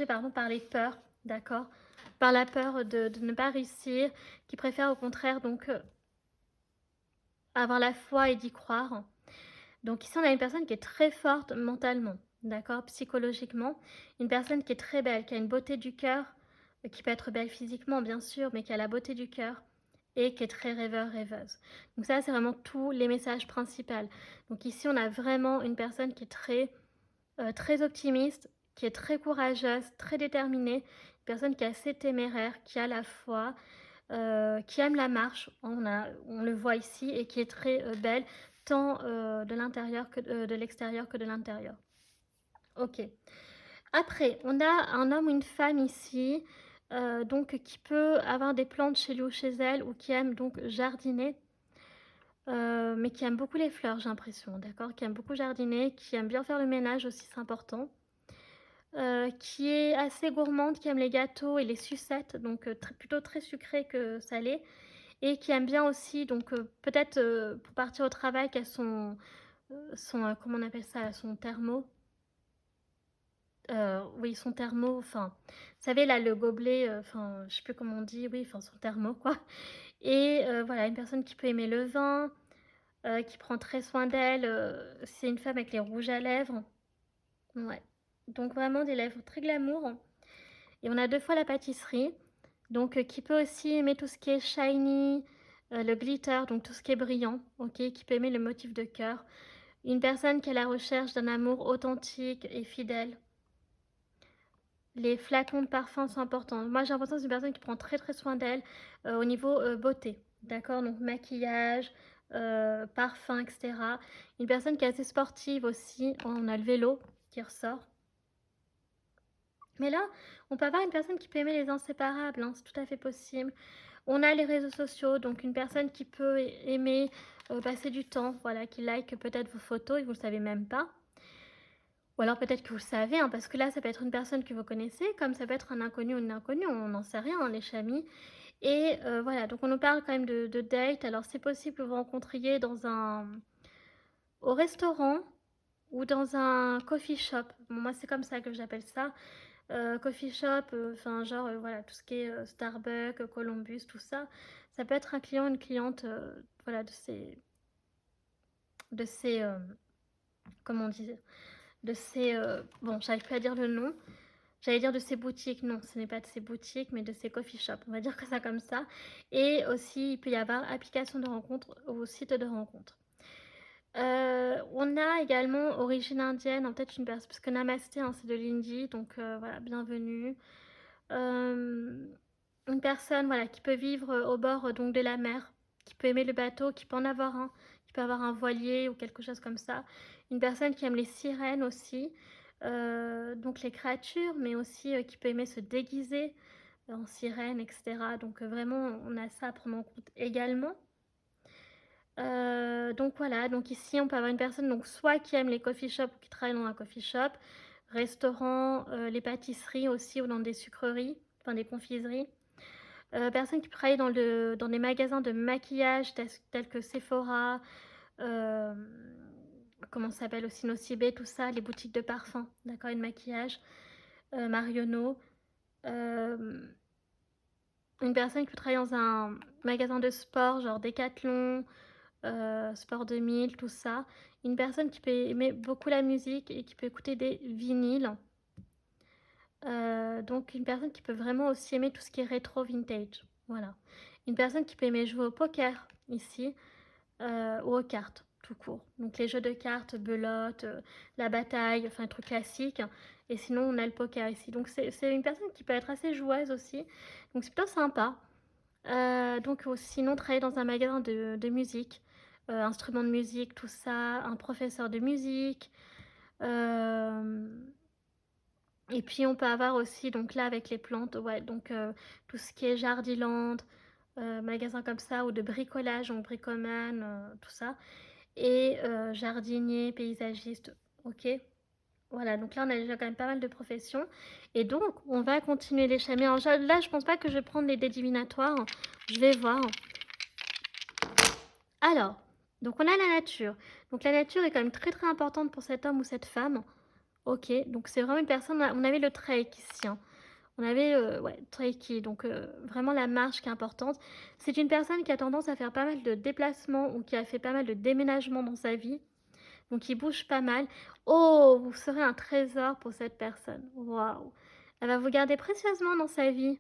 par les peurs. D'accord. Par la peur de ne pas réussir. Qui préfère au contraire donc avoir la foi et d'y croire. Donc ici, on a une personne qui est très forte mentalement, d'accord, psychologiquement. Une personne qui est très belle, qui a une beauté du cœur, qui peut être belle physiquement, bien sûr, mais qui a la beauté du cœur et qui est très rêveur, rêveuse. Donc ça, c'est vraiment tous les messages principaux. Donc ici, on a vraiment une personne qui est très optimiste, qui est très courageuse, très déterminée, une personne qui est assez téméraire, qui a la foi, qui aime la marche, on le voit ici, et qui est très belle, tant de l'intérieur que de l'extérieur que de l'intérieur. Ok. Après, on a un homme ou une femme ici, donc qui peut avoir des plantes chez lui ou chez elle, ou qui aime donc jardiner, mais qui aime beaucoup les fleurs, j'ai l'impression, d'accord, qui aime beaucoup jardiner, qui aime bien faire le ménage aussi, c'est important. Qui est assez gourmande, qui aime les gâteaux et les sucettes, donc plutôt très sucré que salé, et qui aime bien aussi, donc peut-être pour partir au travail, qui a son comment on appelle ça, son thermo, oui, son thermo, enfin, vous savez, là, le gobelet, enfin, je sais plus comment on dit, oui, enfin, son thermo, quoi. Et voilà, une personne qui peut aimer le vin, qui prend très soin d'elle, c'est une femme avec les rouges à lèvres, ouais. Donc vraiment des lèvres très glamour. Et on a deux fois la pâtisserie, donc qui peut aussi aimer tout ce qui est shiny, le glitter, donc tout ce qui est brillant, ok, qui peut aimer le motif de cœur. Une personne qui est à la recherche d'un amour authentique et fidèle. Les flacons de parfum sont importants. Moi, j'ai l'impression que c'est une personne qui prend très très soin d'elle au niveau beauté. D'accord? Donc maquillage, parfum, etc. Une personne qui est assez sportive aussi. On a le vélo qui ressort. Mais là, on peut avoir une personne qui peut aimer les inséparables, hein, c'est tout à fait possible. On a les réseaux sociaux, donc une personne qui peut aimer passer du temps, voilà, qui like peut-être vos photos et vous ne le savez même pas. Ou alors peut-être que vous le savez, hein, parce que là, ça peut être une personne que vous connaissez, comme ça peut être un inconnu ou une inconnue, on n'en sait rien, hein, les chamis. Et voilà, donc on nous parle quand même de date. Alors c'est possible que vous rencontriez au restaurant ou dans un coffee shop. Bon, moi, c'est comme ça que j'appelle ça. Coffee shop, enfin genre voilà, tout ce qui est Starbucks, Columbus, tout ça. Ça peut être un client, une cliente, voilà, de ces, comment on dit, de ces, bon, j'arrive plus à dire le nom. J'allais dire de ces boutiques, non, ce n'est pas de ces boutiques, mais de ces coffee shops, on va dire que ça comme ça. Et aussi, il peut y avoir application de rencontre ou site de rencontre. On a également origine indienne, en peut-être une personne, parce que Namasté, hein, c'est de l'Indie, donc voilà, bienvenue. Une personne voilà, qui peut vivre au bord donc, de la mer, qui peut aimer le bateau, qui peut en avoir un, qui peut avoir un voilier ou quelque chose comme ça. Une personne qui aime les sirènes aussi, donc les créatures, mais aussi qui peut aimer se déguiser en sirène, etc. Donc vraiment, on a ça à prendre en compte également. Donc voilà, donc ici on peut avoir une personne donc soit qui aime les coffee shops ou qui travaille dans un coffee shop, restaurant, les pâtisseries aussi ou dans des sucreries, enfin des confiseries. Personne qui travaille dans des magasins de maquillage tels que Sephora, euh, comment ça s'appelle aussi Nocibé, tout ça, les boutiques de parfums, d'accord, et de maquillage, Marionneau. Une personne qui peut travailler dans un magasin de sport, genre Decathlon, Sport 2000, tout ça. Une personne qui peut aimer beaucoup la musique et qui peut écouter des vinyles. Donc une personne qui peut vraiment aussi aimer tout ce qui est rétro vintage. Voilà. Une personne qui peut aimer jouer au poker ici ou aux cartes tout court. Donc les jeux de cartes, belote, la bataille, enfin un truc classique. Et sinon on a le poker ici. Donc c'est une personne qui peut être assez joueuse aussi. Donc c'est plutôt sympa. Donc sinon travailler dans un magasin de musique, instruments de musique, tout ça, un professeur de musique. Et puis on peut avoir aussi, donc là avec les plantes, ouais, donc tout ce qui est jardiland, magasin comme ça, ou de bricolage, donc bricoman, tout ça. Et jardinier, paysagiste, ok. Voilà, donc là on a déjà quand même pas mal de professions. Et donc on va continuer les chamis. Alors là je pense pas que je vais prendre les dés divinatoires. Je vais voir. Alors, donc on a la nature. Donc la nature est quand même très très importante pour cet homme ou cette femme. Ok, donc c'est vraiment une personne, on avait le trek ici, hein. On avait, ouais, Reiki, donc vraiment la marche qui est importante. C'est une personne qui a tendance à faire pas mal de déplacements ou qui a fait pas mal de déménagements dans sa vie. Donc il bouge pas mal. Oh, vous serez un trésor pour cette personne. Waouh. Elle va vous garder précieusement dans sa vie,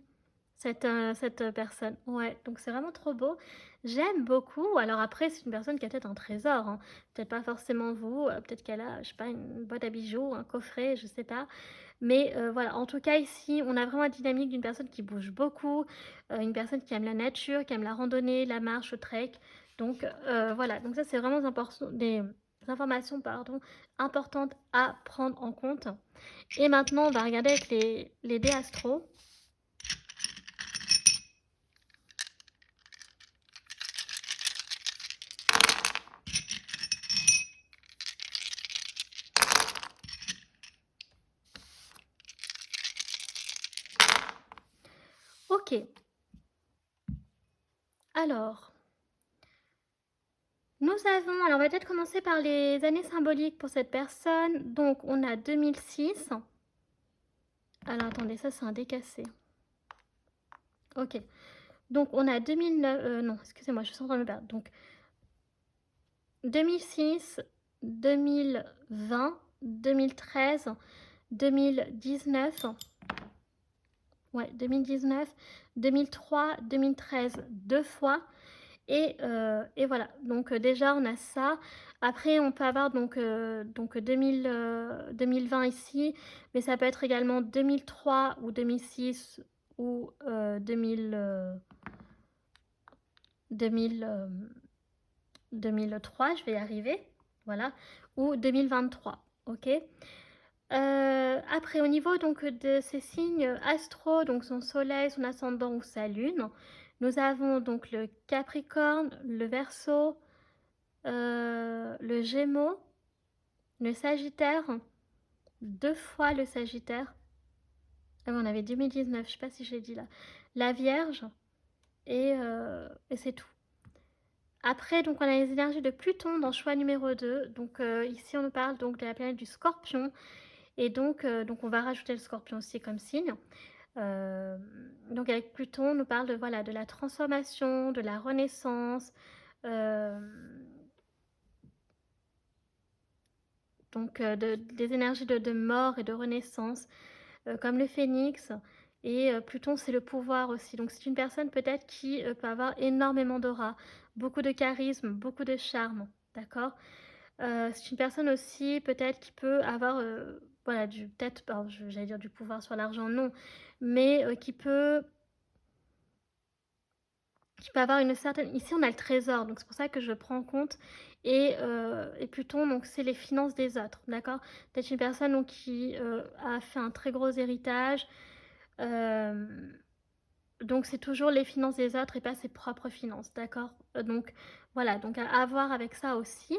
cette personne. Ouais, donc c'est vraiment trop beau. J'aime beaucoup. Alors après, c'est une personne qui a peut-être un trésor, hein. Peut-être pas forcément vous. Peut-être qu'elle a, je sais pas, une boîte à bijoux, un coffret, je sais pas. Mais voilà, en tout cas ici, on a vraiment la dynamique d'une personne qui bouge beaucoup, une personne qui aime la nature, qui aime la randonnée, la marche, le trek. Donc voilà, donc ça c'est vraiment des informations pardon, importantes à prendre en compte. Et maintenant, on va regarder avec les dés astro. Ok. Alors, alors on va peut-être commencer par les années symboliques pour cette personne. Donc, on a 2006. Alors, attendez, ça c'est un décassé. Ok. Donc, on a 2009. Non, excusez-moi, je suis en train de me perdre. Donc, 2006, 2020, 2013, 2019. Ouais, 2019, 2003, 2013, deux fois. Et voilà, donc déjà on a ça. Après on peut avoir donc 2020 ici, mais ça peut être également 2003 ou 2006 ou 2003, je vais y arriver, voilà, ou 2023, ok. Après, au niveau donc de ces signes astro, donc son soleil, son ascendant ou sa lune, nous avons donc le Capricorne, le Verseau, le Gémeaux, le Sagittaire, deux fois le Sagittaire. Ah, on avait 2019, je sais pas si je l'ai dit là. La Vierge et c'est tout. Après, donc on a les énergies de Pluton dans choix numéro 2. Donc ici, on nous parle donc de la planète du Scorpion. Et donc on va rajouter le Scorpion aussi comme signe. Donc avec Pluton, on nous parle de, voilà, de la transformation, de la renaissance, euh, donc des énergies de mort et de renaissance, comme le phénix. Et Pluton, c'est le pouvoir aussi. Donc c'est une personne peut-être qui peut avoir énormément d'aura, beaucoup de charisme, beaucoup de charme, d'accord. C'est une personne aussi peut-être qui peut avoir, voilà, peut-être, j'allais dire du pouvoir sur l'argent, non, mais qui peut avoir une certaine... Ici, on a le trésor, donc c'est pour ça que je prends en compte. Et Pluton, donc c'est les finances des autres, d'accord. Peut-être une personne donc, qui a fait un très gros héritage. euh, donc c'est toujours les finances des autres et pas ses propres finances, d'accord. Donc voilà, donc à voir avec ça aussi.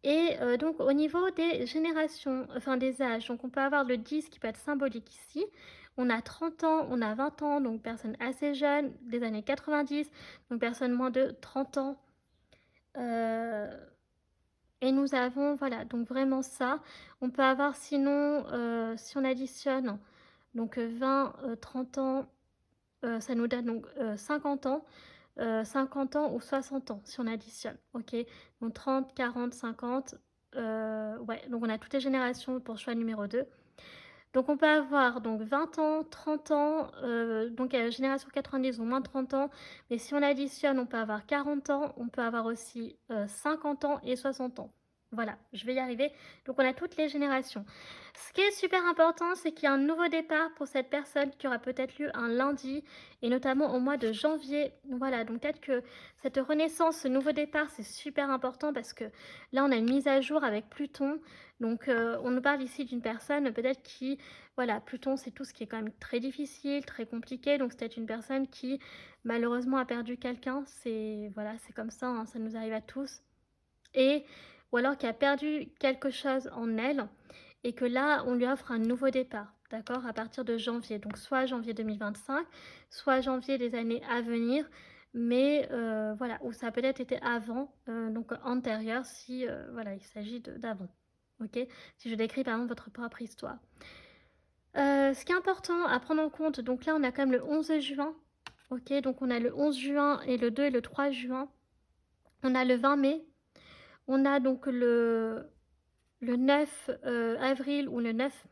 Et donc au niveau des générations, enfin des âges, donc on peut avoir le 10 qui peut être symbolique ici. On a 30 ans, on a 20 ans, donc personnes assez jeunes, des années 90, donc personnes moins de 30 ans. Euh, et nous avons, voilà, donc vraiment ça. On peut avoir sinon, si on additionne, donc 20, 30 ans, ça nous donne donc 50 ans. 50 ans ou 60 ans si on additionne, ok. Donc 30, 40, 50, ouais, donc on a toutes les générations pour choix numéro 2. Donc on peut avoir donc 20 ans, 30 ans, donc génération 90 ou moins de 30 ans, mais si on additionne, on peut avoir 40 ans, on peut avoir aussi 50 ans et 60 ans. Voilà, je vais y arriver. Donc on a toutes les générations. Ce qui est super important, c'est qu'il y a un nouveau départ pour cette personne qui aura peut-être lieu un lundi, et notamment au mois de janvier. Voilà, donc peut-être que cette renaissance, ce nouveau départ, c'est super important parce que là, on a une mise à jour avec Pluton. Donc on nous parle ici d'une personne peut-être qui, voilà, Pluton, c'est tout ce qui est quand même très difficile, très compliqué. Donc c'est peut-être une personne qui malheureusement a perdu quelqu'un. C'est, voilà, c'est comme ça, hein, ça nous arrive à tous. Et ou alors qui a perdu quelque chose en elle et que là, on lui offre un nouveau départ, d'accord, à partir de janvier. Donc soit janvier 2025, soit janvier des années à venir, mais voilà, ou ça a peut-être été avant, donc antérieur, si voilà, il s'agit d'avant. Ok, si je décris par exemple votre propre histoire. Ce qui est important à prendre en compte, donc là on a quand même le 11 juin, ok, donc on a le 11 juin et le 2 et le 3 juin, on a le 20 mai, on a donc le 9 avril ou le 9...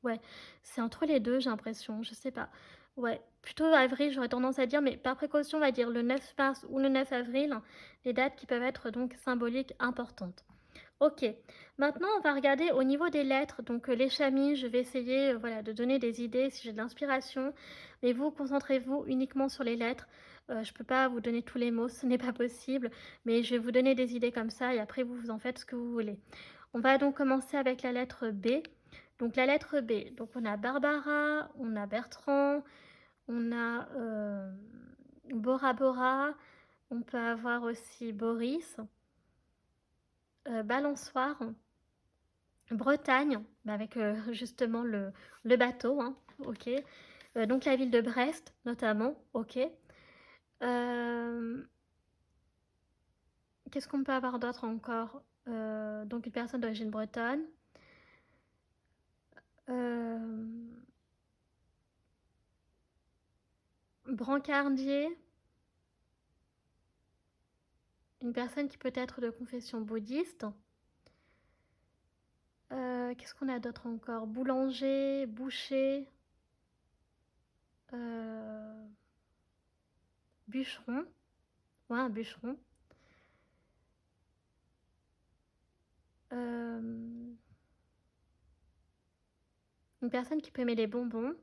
ouais, c'est entre les deux, j'ai l'impression, je sais pas. Ouais, plutôt avril, j'aurais tendance à dire, mais par précaution, on va dire le 9 mars ou le 9 avril, les dates qui peuvent être donc symboliques importantes. Ok, maintenant on va regarder au niveau des lettres, donc les chamis, je vais essayer voilà, de donner des idées si j'ai de l'inspiration, mais vous concentrez-vous uniquement sur les lettres. Je ne peux pas vous donner tous les mots, ce n'est pas possible, mais je vais vous donner des idées comme ça et après vous en faites ce que vous voulez. On va donc commencer avec la lettre B. Donc la lettre B, donc on a Barbara, on a Bertrand, on a Bora Bora, on peut avoir aussi Boris, Balançoire, Bretagne, avec justement le bateau, hein, ok. Donc la ville de Brest notamment, ok. Qu'est-ce qu'on peut avoir d'autre encore? Donc une personne d'origine bretonne. Euh, Brancardier, une personne qui peut être de confession bouddhiste. Qu'est-ce qu'on a d'autre encore? Boulanger, boucher, euh, bûcheron. Ouais, un bûcheron. Une personne qui peut aimer les bonbons.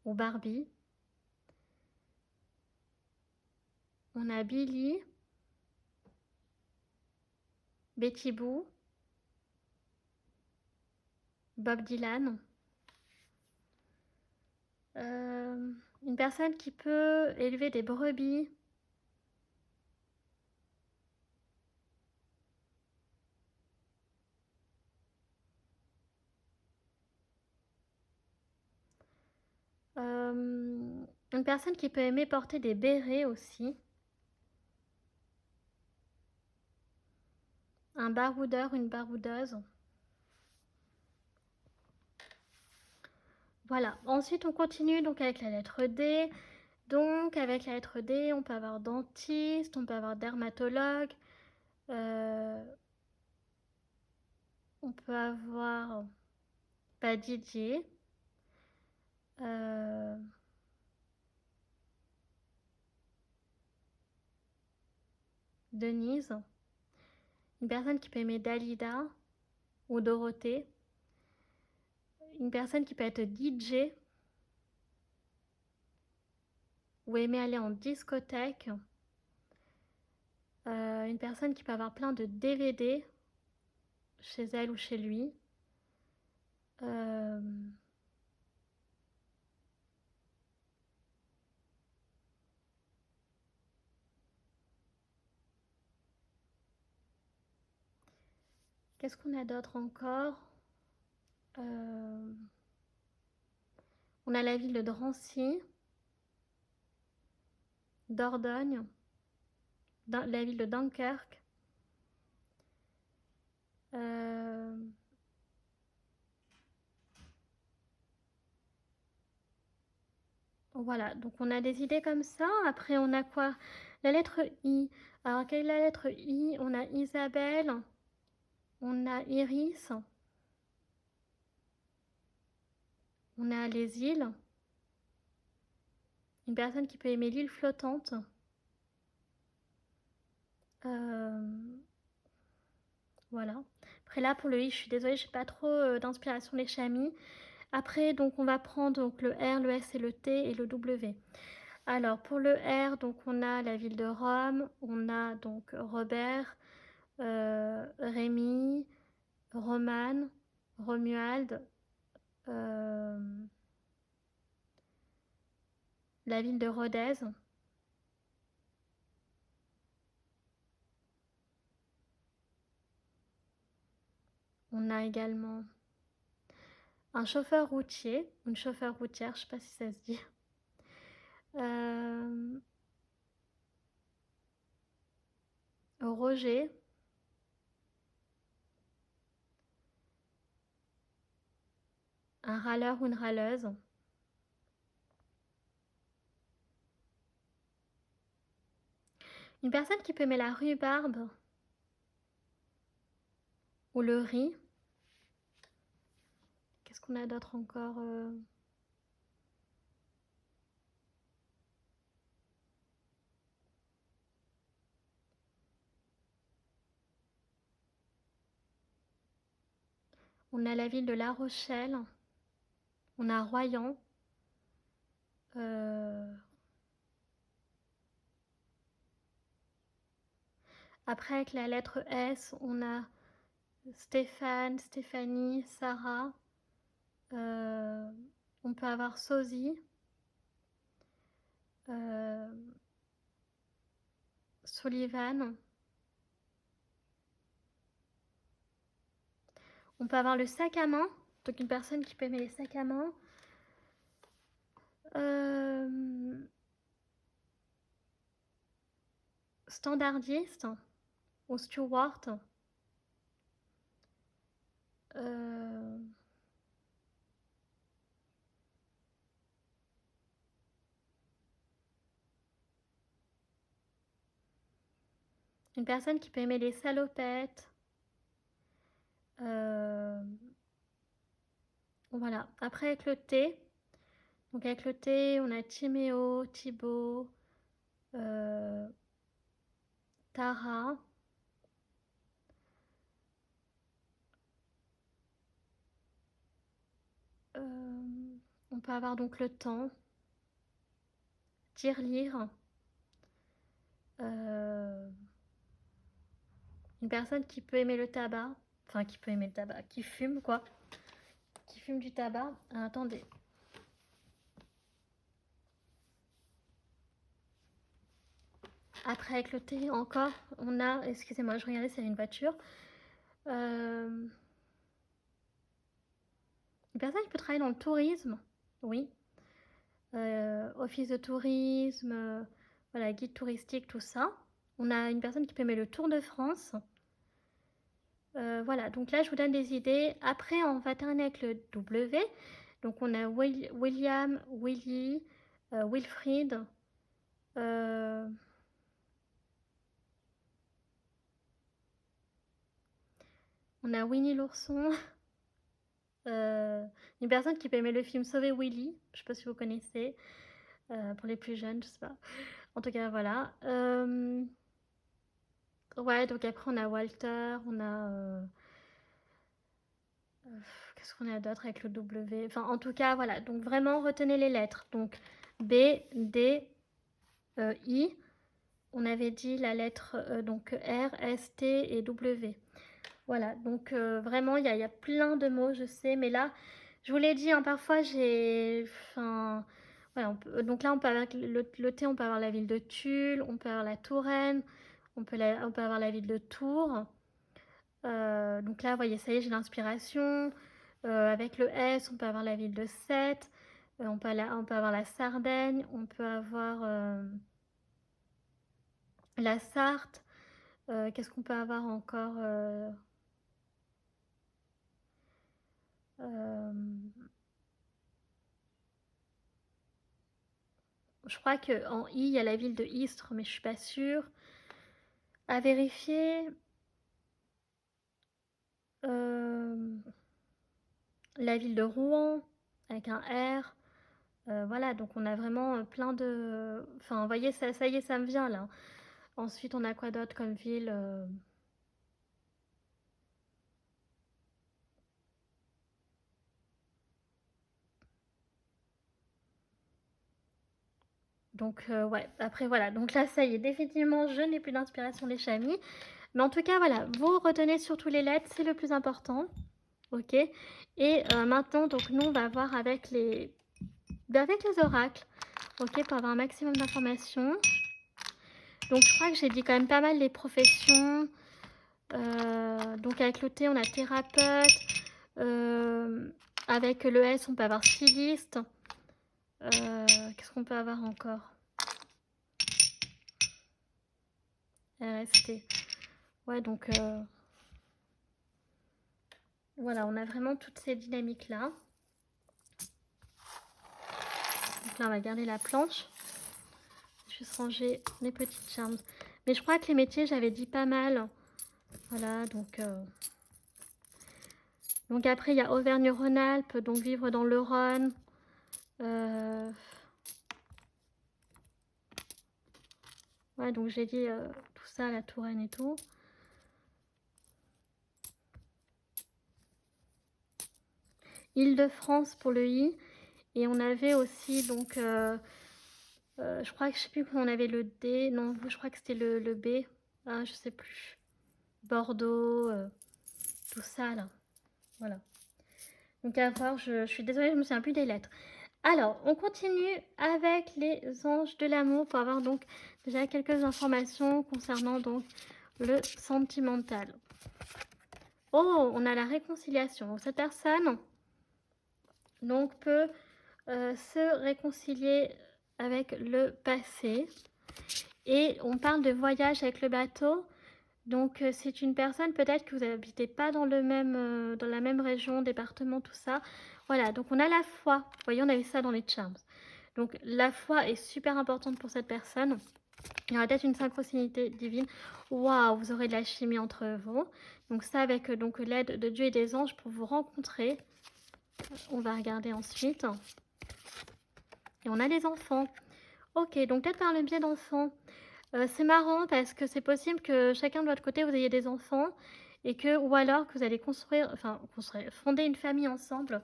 Ou Barbie. On a Billy. Betty Boo. Bob Dylan. Une personne qui peut élever des brebis. Une personne qui peut aimer porter des bérets aussi. Un baroudeur, une baroudeuse. Voilà. Ensuite, on continue donc avec la lettre D. Donc, avec la lettre D, on peut avoir dentiste, on peut avoir dermatologue. On peut avoir Didier. Denise. Une personne qui peut aimer Dalida ou Dorothée. Une personne qui peut être DJ ou aimer aller en discothèque. Une personne qui peut avoir plein de DVD chez elle ou chez lui. Qu'est-ce qu'on a d'autre encore? On a la ville de Drancy, Dordogne, la ville de Dunkerque. Voilà, donc on a des idées comme ça. Après, on a quoi? La lettre I. Alors, quelle est la lettre I? On a Isabelle, on a Iris, on a les îles. Une personne qui peut aimer l'île flottante. Voilà. Après là, pour le I, je suis désolée, j'ai pas trop d'inspiration les chamis. Après, donc on va prendre donc, le R, le S et le T et le W. Alors, pour le R, donc on a la ville de Rome, on a donc Robert, Rémi, Romane, Romuald, la ville de Rodez. On a également un chauffeur routier, une chauffeur routière, je sais pas si ça se dit. Roger. Un râleur ou une râleuse. Une personne qui peut aimer la rhubarbe ou le riz. Qu'est-ce qu'on a d'autre encore? On a la ville de La Rochelle. On a Royan. Après, avec la lettre S, on a Stéphane, Stéphanie, Sarah. On peut avoir Sosie. Sullivan. On peut avoir le sac à main. Donc une personne qui peut aimer les sacs à main. Standardiste ou steward. Une personne qui peut aimer les salopettes. Voilà. Après, avec le T. Donc avec le T, on a Timéo, Thibaut, Tara, on peut avoir donc le temps, tirelire, une personne qui peut aimer le tabac, enfin qui peut aimer le tabac, qui fume quoi, qui fume du tabac. Ah, attendez. Après avec le thé encore, on a, excusez-moi, je regardais s'il y avait une voiture. Une personne qui peut travailler dans le tourisme, oui. Office de tourisme, voilà, guide touristique, tout ça. On a une personne qui peut aimer le Tour de France. Voilà, donc là je vous donne des idées. Après on va terminer avec le W. Donc on a William, Willy, Wilfried. On a Winnie l'ourson. Une personne qui peut aimer le film Sauver Willy. Je sais pas si vous connaissez. Pour les plus jeunes, je sais pas. En tout cas, voilà. Ouais, donc après on a Walter, on a... qu'est-ce qu'on a d'autre avec le W? Enfin, en tout cas, voilà. Donc vraiment, retenez les lettres. Donc B, D, I. On avait dit la lettre donc R, S, T et W. Voilà, donc vraiment, il y a plein de mots, je sais. Mais là, je vous l'ai dit, hein, parfois j'ai... Enfin, voilà, donc là, on peut avoir le T, on peut avoir la ville de Tulle, on peut avoir la Touraine, on peut avoir la ville de Tours. Donc là, vous voyez, ça y est, j'ai l'inspiration. Avec le S, on peut avoir la ville de Sète. On peut avoir la Sardaigne. On peut avoir la Sarthe. Qu'est-ce qu'on peut avoir encore Je crois qu'en I, il y a la ville de Istres, mais je suis pas sûre. À vérifier. La ville de Rouen, avec un R. Voilà, donc on a vraiment plein de... Enfin, vous voyez, ça y est, ça me vient là. Ensuite, on a quoi d'autre comme ville Donc, ouais, après voilà. Donc là, ça y est, définitivement, je n'ai plus d'inspiration les chamis. Mais en tout cas, voilà, vous retenez surtout les lettres, c'est le plus important. Ok. Et maintenant, donc nous, on va voir avec les oracles. Ok, pour avoir un maximum d'informations. Donc, je crois que j'ai dit quand même pas mal les professions. Donc, avec le T, on a thérapeute. Avec le S, on peut avoir styliste. Qu'est-ce qu'on peut avoir encore? RST. Ouais, donc voilà, on a vraiment toutes ces dynamiques-là. Donc là, on va garder la planche. Je vais juste ranger les petites charms. Mais je crois que les métiers, j'avais dit pas mal. Voilà, donc après, il y a Auvergne-Rhône-Alpes, donc vivre dans le Rhône. Ouais, donc j'ai dit tout ça, la Touraine et tout. Île-de-France pour le I. Et on avait aussi, donc, je crois que je sais plus comment on avait le D. Non, je crois que c'était le B. Ah, je sais plus. Bordeaux, tout ça là. Voilà. Donc à voir, je suis désolée, je me souviens plus des lettres. Alors, on continue avec les anges de l'amour pour avoir donc déjà quelques informations concernant donc le sentimental. Oh, on a la réconciliation. Cette personne donc peut se réconcilier avec le passé. Et on parle de voyage avec le bateau. Donc c'est une personne, peut-être que vous n'habitez pas dans dans la même région, département, tout ça. Voilà, donc on a la foi. Vous voyez, on avait ça dans les charms. Donc la foi est super importante pour cette personne. Il y aura peut-être une synchronicité divine. Waouh, vous aurez de la chimie entre vous. Donc ça avec donc l'aide de Dieu et des anges pour vous rencontrer. On va regarder ensuite. Et on a les enfants. Ok, donc peut-être par le biais d'enfants. C'est marrant parce que c'est possible que chacun de votre côté, vous ayez des enfants et que, ou alors que vous allez fonder une famille ensemble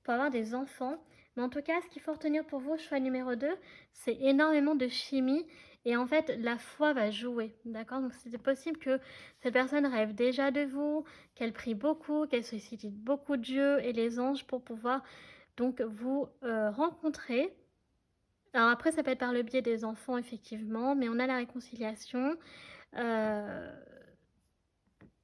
pour avoir des enfants. Mais en tout cas, ce qu'il faut retenir pour vous, choix numéro 2, c'est énormément de chimie. Et en fait, la foi va jouer, d'accord? Donc, c'est possible que cette personne rêve déjà de vous, qu'elle prie beaucoup, qu'elle sollicite beaucoup Dieu et les anges pour pouvoir donc vous rencontrer. Alors après, ça peut être par le biais des enfants, effectivement, mais on a la réconciliation. Euh,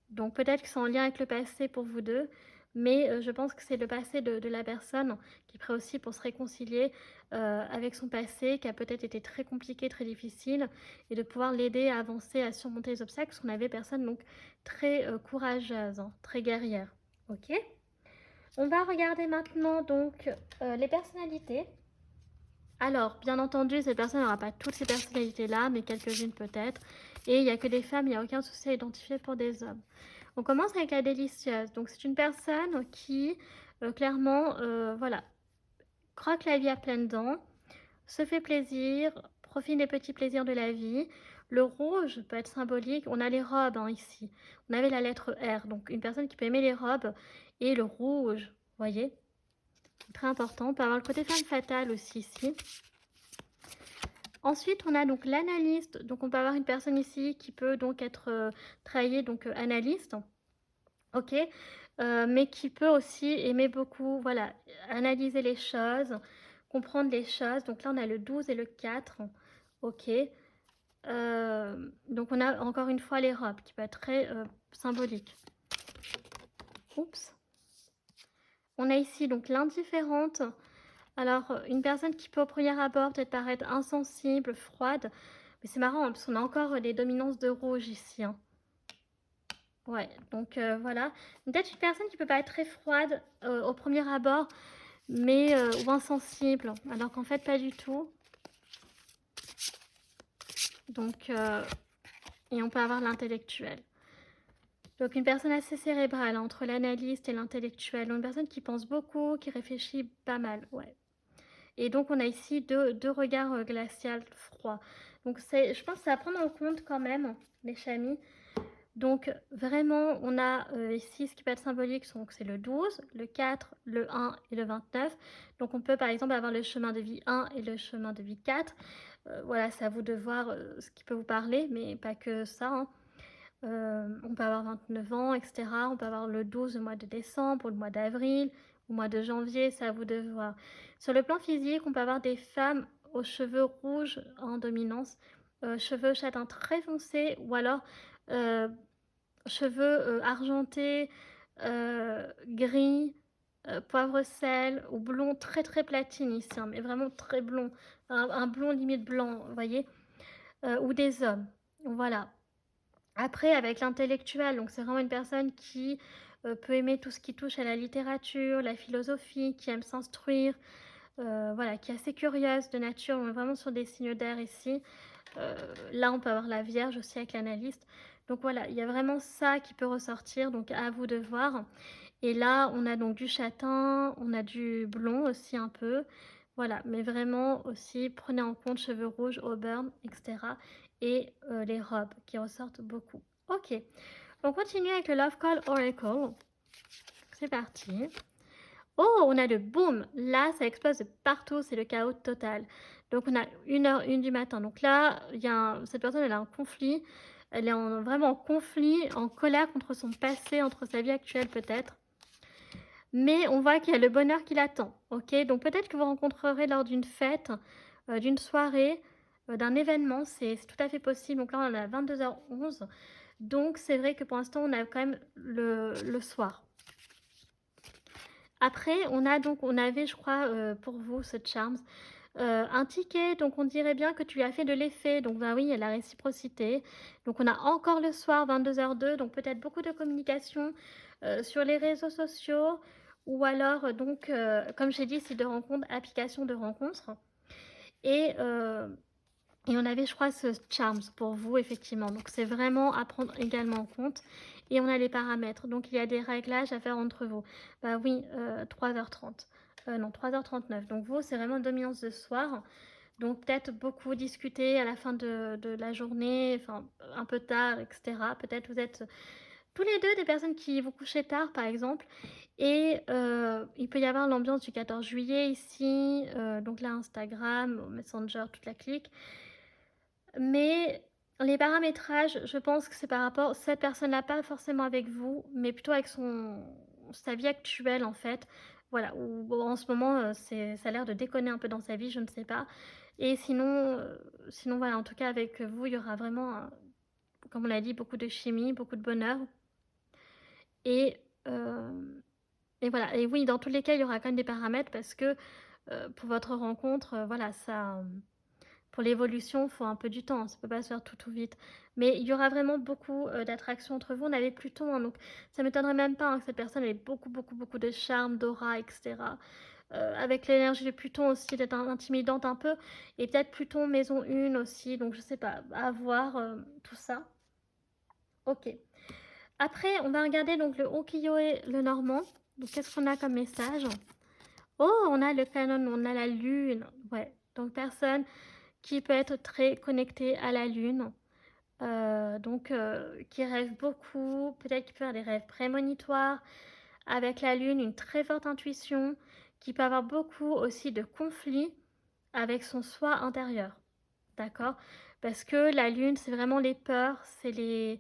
donc peut-être que c'est en lien avec le passé pour vous deux, mais je pense que c'est le passé de la personne qui est prêt aussi pour se réconcilier avec son passé, qui a peut-être été très compliqué, très difficile, et de pouvoir l'aider à avancer, à surmonter les obstacles, parce qu'on avait personne donc très courageuse, hein, très guerrière. Ok. On va regarder maintenant donc les personnalités. Alors, bien entendu, cette personne n'aura pas toutes ces personnalités-là, mais quelques-unes peut-être. Et il n'y a que des femmes, il n'y a aucun souci à identifier pour des hommes. On commence avec la délicieuse. Donc, c'est une personne qui, clairement, voilà, croque la vie à pleines dents, se fait plaisir, profite des petits plaisirs de la vie. Le rouge peut être symbolique. On a les robes hein, ici. On avait la lettre R, donc une personne qui peut aimer les robes. Et le rouge, vous voyez, très important. On peut avoir le côté femme fatale aussi ici. Ensuite, on a donc l'analyste. Donc, on peut avoir une personne ici qui peut donc être travaillée, donc analyste. Ok, mais qui peut aussi aimer beaucoup, voilà, analyser les choses, comprendre les choses. Donc là, on a le 12 et le 4. Ok. Donc on a encore une fois les robes qui peut être très symbolique. Oups. On a ici donc l'indifférente. Alors, une personne qui peut au premier abord peut-être paraître insensible, froide. Mais c'est marrant, hein, parce qu'on a encore les dominances de rouge ici. Hein. Ouais, donc voilà. Peut-être une personne qui peut pas être très froide au premier abord, mais ou insensible, alors qu'en fait pas du tout. Donc, et on peut avoir l'intellectuel. Donc une personne assez cérébrale, entre l'analyste et l'intellectuel. Une personne qui pense beaucoup, qui réfléchit pas mal, ouais. Et donc on a ici deux regards glacial froids. Donc je pense que c'est à prendre en compte quand même, les chamis. Donc vraiment, on a ici ce qui peut être symbolique, donc c'est le 12, le 4, le 1 et le 29. Donc on peut par exemple avoir le chemin de vie 1 et le chemin de vie 4. Voilà, c'est à vous de voir ce qui peut vous parler, mais pas que ça. Hein. On peut avoir 29 ans, etc. On peut avoir le 12 au mois de décembre, ou le mois d'avril, au mois de janvier, c'est à vous de voir. Sur le plan physique, on peut avoir des femmes aux cheveux rouges en dominance, cheveux châtain très foncés, ou alors euh, cheveux argentés, gris, poivre-sel, ou blond très très platine ici, hein, mais vraiment très blond, un blond limite blanc, vous voyez, ou des hommes, voilà. Après, avec l'intellectuel, donc c'est vraiment une personne qui peut aimer tout ce qui touche à la littérature, la philosophie, qui aime s'instruire, voilà, qui est assez curieuse de nature. On est vraiment sur des signes d'air ici. Là, on peut avoir la Vierge aussi avec l'analyste. Donc voilà, il y a vraiment ça qui peut ressortir, donc à vous de voir. Et là, on a donc du châtain, on a du blond aussi un peu. Voilà, mais vraiment aussi, prenez en compte cheveux rouges, auburn, etc. Et les robes qui ressortent beaucoup. Ok, on continue avec le Love Call Oracle. C'est parti. Oh, on a le boom. Là, ça explose de partout, c'est le chaos total. Donc, on a 1h01 du matin. Donc là, cette personne, elle a un conflit. Elle est vraiment en conflit, en colère contre son passé, entre sa vie actuelle peut-être. Mais on voit qu'il y a le bonheur qui l'attend. Ok, donc peut-être que vous rencontrerez lors d'une fête, d'une soirée, d'un événement. C'est tout à fait possible. Donc là, on est à 22h11. Donc c'est vrai que pour l'instant, on a quand même le soir. Après, on avait, je crois, pour vous, ce Charms, un ticket. Donc on dirait bien que tu lui as fait de l'effet. Donc bah oui, il y a la réciprocité. Donc on a encore le soir, 22h02. Donc peut-être beaucoup de communication sur les réseaux sociaux. Ou alors, donc, comme j'ai dit, c'est de rencontres, application de rencontres. Et on avait, je crois, ce Charms pour vous, effectivement. Donc, c'est vraiment à prendre également en compte. Et on a les paramètres. Donc, il y a des réglages à faire entre vous. Bah oui, 3h30. Non, 3h39. Donc, vous, c'est vraiment une dominance de soir. Donc peut-être beaucoup discuter à la fin de la journée, enfin un peu tard, etc. Peut-être vous êtes tous les deux des personnes qui vous couchez tard, par exemple. Et il peut y avoir l'ambiance du 14 juillet ici, donc là Instagram, Messenger, toute la clique. Mais les paramétrages, je pense que c'est par rapport, cette personne-là, pas forcément avec vous, mais plutôt avec sa vie actuelle en fait. Voilà, ou bon, en ce moment, ça a l'air de déconner un peu dans sa vie, je ne sais pas. Et sinon voilà, en tout cas avec vous, il y aura vraiment, comme on l'a dit, beaucoup de chimie, beaucoup de bonheur. Et, et voilà, et oui, dans tous les cas, il y aura quand même des paramètres parce que pour votre rencontre, voilà, ça, pour l'évolution, il faut un peu du temps, ça ne peut pas se faire tout vite. Mais il y aura vraiment beaucoup d'attraction entre vous. On avait Pluton, hein, donc ça ne m'étonnerait même pas, hein, que cette personne ait beaucoup de charme, d'aura, etc. Avec l'énergie de Pluton aussi, d'être intimidante un peu. Et peut-être Pluton maison 1 aussi, donc je sais pas, à voir tout ça. Ok. Après, on va regarder donc le Ukiyo-e, le Normand. Donc qu'est-ce qu'on a comme message? Oh, on a le canon, on a la lune. Ouais, donc personne qui peut être très connectée à la lune. Qui rêve beaucoup, peut-être qui peut faire des rêves prémonitoires. Avec la lune, une très forte intuition, qui peut avoir beaucoup aussi de conflits avec son soi intérieur. D'accord? Parce que la lune, c'est vraiment les peurs, c'est les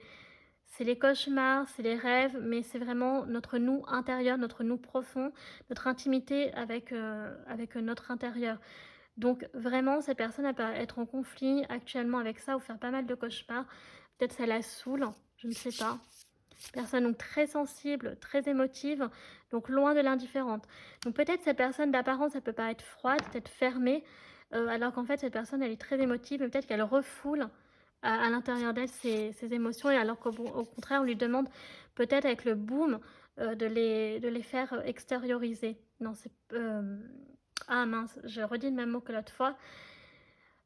cauchemars, c'est les rêves, mais c'est vraiment notre nous intérieur, notre nous profond, notre intimité avec notre intérieur. Donc vraiment, cette personne elle peut être en conflit actuellement avec ça ou faire pas mal de cauchemars. Peut-être ça la saoule, je ne sais pas. Personne donc très sensible, très émotive, donc loin de l'indifférente. Donc peut-être cette personne d'apparence, elle peut paraître froide, peut-être fermée, alors qu'en fait cette personne elle est très émotive, mais peut-être qu'elle refoule à l'intérieur d'elle ses émotions, et alors qu'au contraire on lui demande peut-être avec le boom de les faire extérioriser. Non, c'est... ah mince, je redis le même mot que l'autre fois.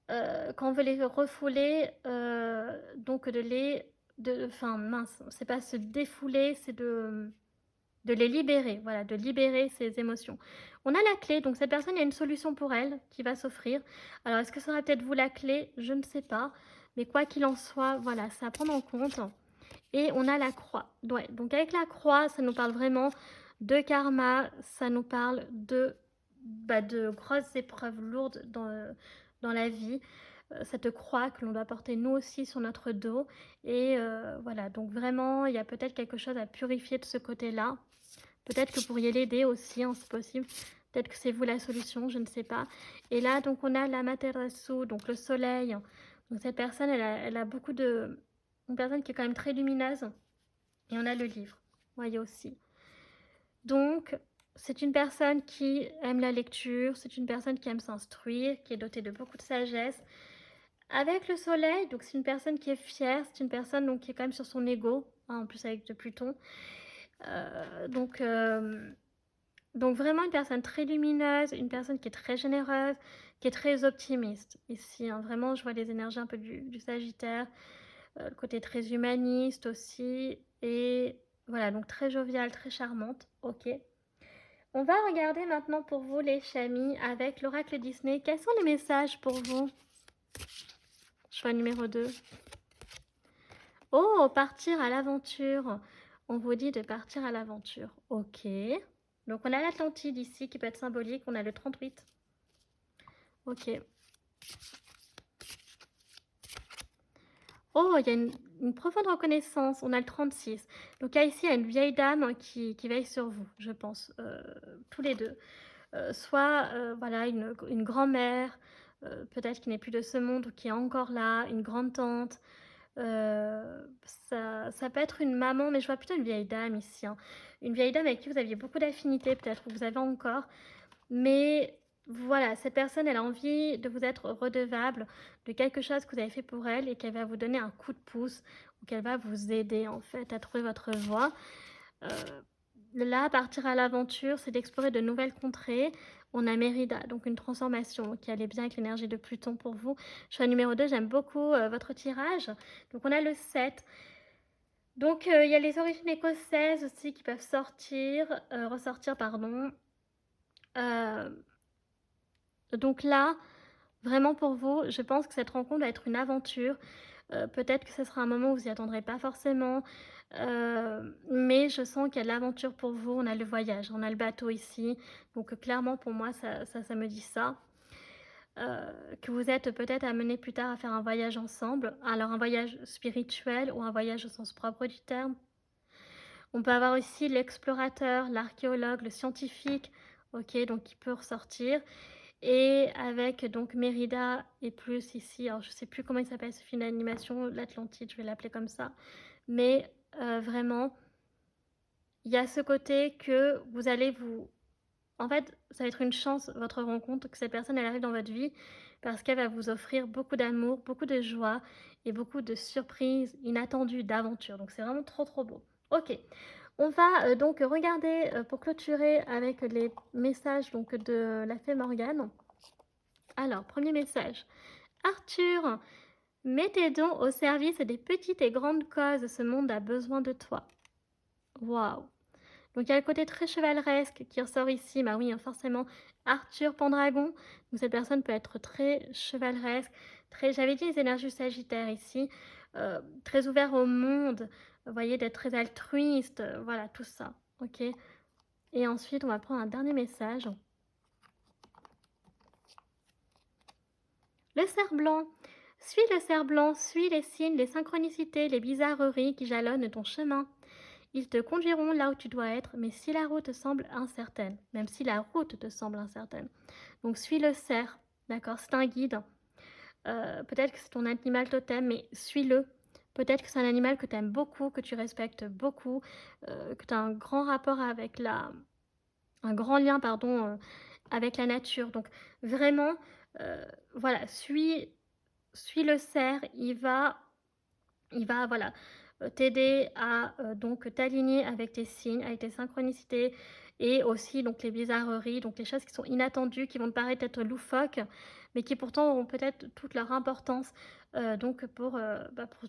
Quand on veut les refouler, donc de les... Enfin mince, c'est pas se défouler, c'est de les libérer, voilà, de libérer ses émotions. On a la clé, donc cette personne, il y a une solution pour elle qui va s'offrir. Alors, est-ce que ça sera peut-être vous la clé? Je ne sais pas. Mais quoi qu'il en soit, voilà, c'est à prendre en compte. Et on a la croix. Ouais, donc avec la croix, ça nous parle vraiment de karma, ça nous parle de grosses épreuves lourdes dans la vie. Cette croix que l'on doit porter nous aussi sur notre dos. Et voilà, donc vraiment, il y a peut-être quelque chose à purifier de ce côté-là. Peut-être que vous pourriez l'aider aussi, hein, c'est possible. Peut-être que c'est vous la solution, je ne sais pas. Et là, donc, on a la Materasu, donc le soleil. Donc, cette personne, elle a beaucoup de... Une personne qui est quand même très lumineuse. Et on a le livre, voyez aussi. Donc, c'est une personne qui aime la lecture, c'est une personne qui aime s'instruire, qui est dotée de beaucoup de sagesse. Avec le soleil, donc c'est une personne qui est fière, c'est une personne donc, qui est quand même sur son ego, hein, en plus avec de Pluton. Euh, donc, euh, donc vraiment une personne très lumineuse, une personne qui est très généreuse, qui est très optimiste ici. Hein. Vraiment, je vois les énergies un peu du Sagittaire, le côté très humaniste aussi. Et voilà, donc très joviale, très charmante. Ok. On va regarder maintenant pour vous les chamis avec l'oracle Disney. Quels sont les messages pour vous? Choix numéro 2. Oh, partir à l'aventure. On vous dit de partir à l'aventure. Ok. Donc on a l'Atlantide ici qui peut être symbolique. On a le 38. Ok. Oh, il y a une profonde reconnaissance. On a le 36. Donc là, ici, il y a une vieille dame qui veille sur vous, je pense. Tous les deux. Soit, voilà, une grand-mère, peut-être qui n'est plus de ce monde ou qui est encore là, une grande-tante. Ça peut être une maman, mais je vois plutôt une vieille dame ici. Hein. Une vieille dame avec qui vous aviez beaucoup d'affinités, peut-être, ou vous avez encore. Mais voilà, cette personne, elle a envie de vous être redevable de quelque chose que vous avez fait pour elle et qu'elle va vous donner un coup de pouce ou qu'elle va vous aider en fait à trouver votre voie. Euh, Là, partir à l'aventure, c'est d'explorer de nouvelles contrées. On a Mérida, donc une transformation qui allait bien avec l'énergie de Pluton pour vous. Choix numéro 2, j'aime beaucoup votre tirage. Donc on a le 7. Donc il y a les origines écossaises aussi qui peuvent ressortir, pardon. Donc là, Vraiment pour vous, je pense que cette rencontre va être une aventure. Peut-être que ce sera un moment où vous y attendrez pas forcément, mais je sens qu'il y a de l'aventure pour vous. On a le voyage, on a le bateau ici, donc clairement pour moi ça me dit ça. Que vous êtes peut-être amenés plus tard à faire un voyage ensemble. Alors un voyage spirituel ou un voyage au sens propre du terme. On peut avoir aussi l'explorateur, l'archéologue, le scientifique, OK, donc qui peut ressortir et avec donc Mérida et plus ici, alors je sais plus comment il s'appelle ce film d'animation, l'Atlantide, je vais l'appeler comme ça. Mais vraiment, il y a ce côté que vous allez vous en fait, ça va être une chance, votre rencontre, que cette personne, elle arrive dans votre vie parce qu'elle va vous offrir beaucoup d'amour, beaucoup de joie et beaucoup de surprises inattendues, d'aventures. Donc c'est vraiment trop, trop beau. OK. On va donc regarder pour clôturer avec les messages donc de la fée Morgane. Alors, premier message. Arthur, mets tes dons au service des petites et grandes causes. Ce monde a besoin de toi. Waouh! Donc il y a le côté très chevaleresque qui ressort ici. Bah oui, hein, forcément, Arthur Pendragon. Donc cette personne peut être très chevaleresque, très, j'avais dit les énergies sagittaires ici, très ouvert au monde, vous voyez, d'être très altruiste, voilà, tout ça. Ok. Et ensuite, on va prendre un dernier message. Le cerf blanc. Suis le cerf blanc, suis les signes, les synchronicités, les bizarreries qui jalonnent ton chemin. Ils te conduiront là où tu dois être, mais si la route semble incertaine, même si la route te semble incertaine. Donc suis le cerf, d'accord, c'est un guide. Peut-être que c'est ton animal totem, mais suis-le. Peut-être que c'est un animal que tu aimes beaucoup, que tu respectes beaucoup, que tu as un grand rapport avec un grand lien, pardon, avec la nature. Donc vraiment, voilà, suis le cerf, il va voilà, t'aider à, donc t'aligner avec tes signes, avec tes synchronicités et aussi donc les bizarreries, donc les choses qui sont inattendues, qui vont te paraître être loufoques, mais qui pourtant auront peut-être toute leur importance, donc pour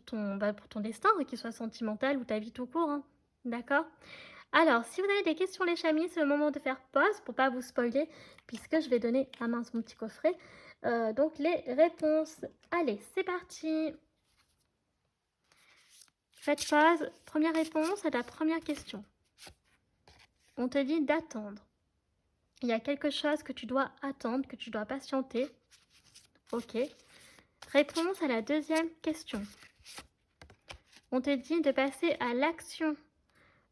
ton destin, hein, qu'il soit sentimental ou ta vie tout court, hein. D'accord? Alors, si vous avez des questions les chamis, c'est le moment de faire pause pour pas vous spoiler, puisque je vais donner à mince mon petit coffret, donc les réponses. Allez, c'est parti! Faites pause. Première réponse à ta première question. On te dit d'attendre. Il y a quelque chose que tu dois attendre, que tu dois patienter. Ok. Réponse à la deuxième question. On te dit de passer à l'action.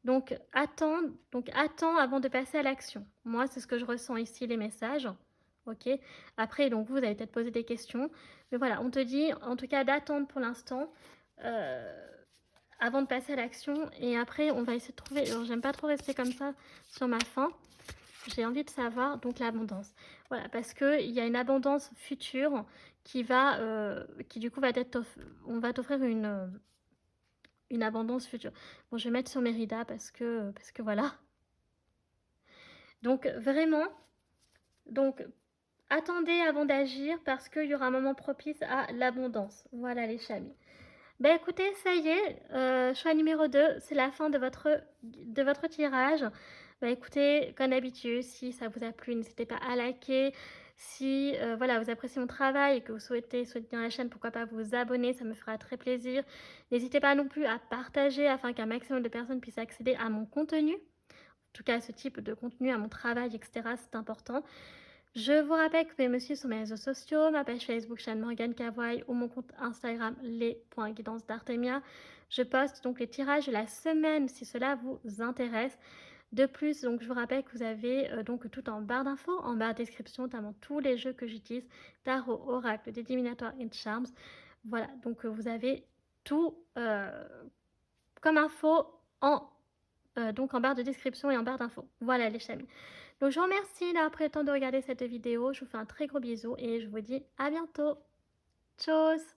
Donc attends avant de passer à l'action. Moi, c'est ce que je ressens ici, les messages. Ok. Après, donc vous allez peut-être poser des questions. Mais voilà, on te dit en tout cas d'attendre pour l'instant. Avant de passer à l'action. Et après, on va essayer de trouver... Alors, j'aime pas trop rester comme ça sur ma faim. J'ai envie de savoir, donc, l'abondance. Voilà, parce qu'il y a une abondance future qui du coup, on va t'offrir une abondance future. Bon, je vais mettre sur Mérida parce que voilà. Donc, vraiment, donc, attendez avant d'agir parce qu'il y aura un moment propice à l'abondance. Voilà, les chamis. Ben écoutez, ça y est, choix numéro 2, c'est la fin de votre tirage. Ben écoutez, comme d'habitude, si ça vous a plu, n'hésitez pas à liker. Si voilà, vous appréciez mon travail et que vous souhaitez soutenir la chaîne, pourquoi pas vous abonner, ça me fera très plaisir. N'hésitez pas non plus à partager afin qu'un maximum de personnes puissent accéder à mon contenu. En tout cas, à ce type de contenu, à mon travail, etc. C'est important. Je vous rappelle que vous pouvez me suivre sur mes réseaux sociaux, ma page Facebook Shane Morgane Cavoy ou mon compte Instagram les.guidance d'Artemia. Je poste donc les tirages de la semaine si cela vous intéresse. De plus, donc je vous rappelle que vous avez donc tout en barre d'infos, en barre de description, notamment tous les jeux que j'utilise, Tarot, Oracle, des Divinatoires et Charms. Voilà, donc vous avez tout comme info donc en barre de description et en barre d'infos. Voilà les chamis. Donc je vous remercie d'avoir pris le temps de regarder cette vidéo. Je vous fais un très gros bisou et je vous dis à bientôt. Tchuss!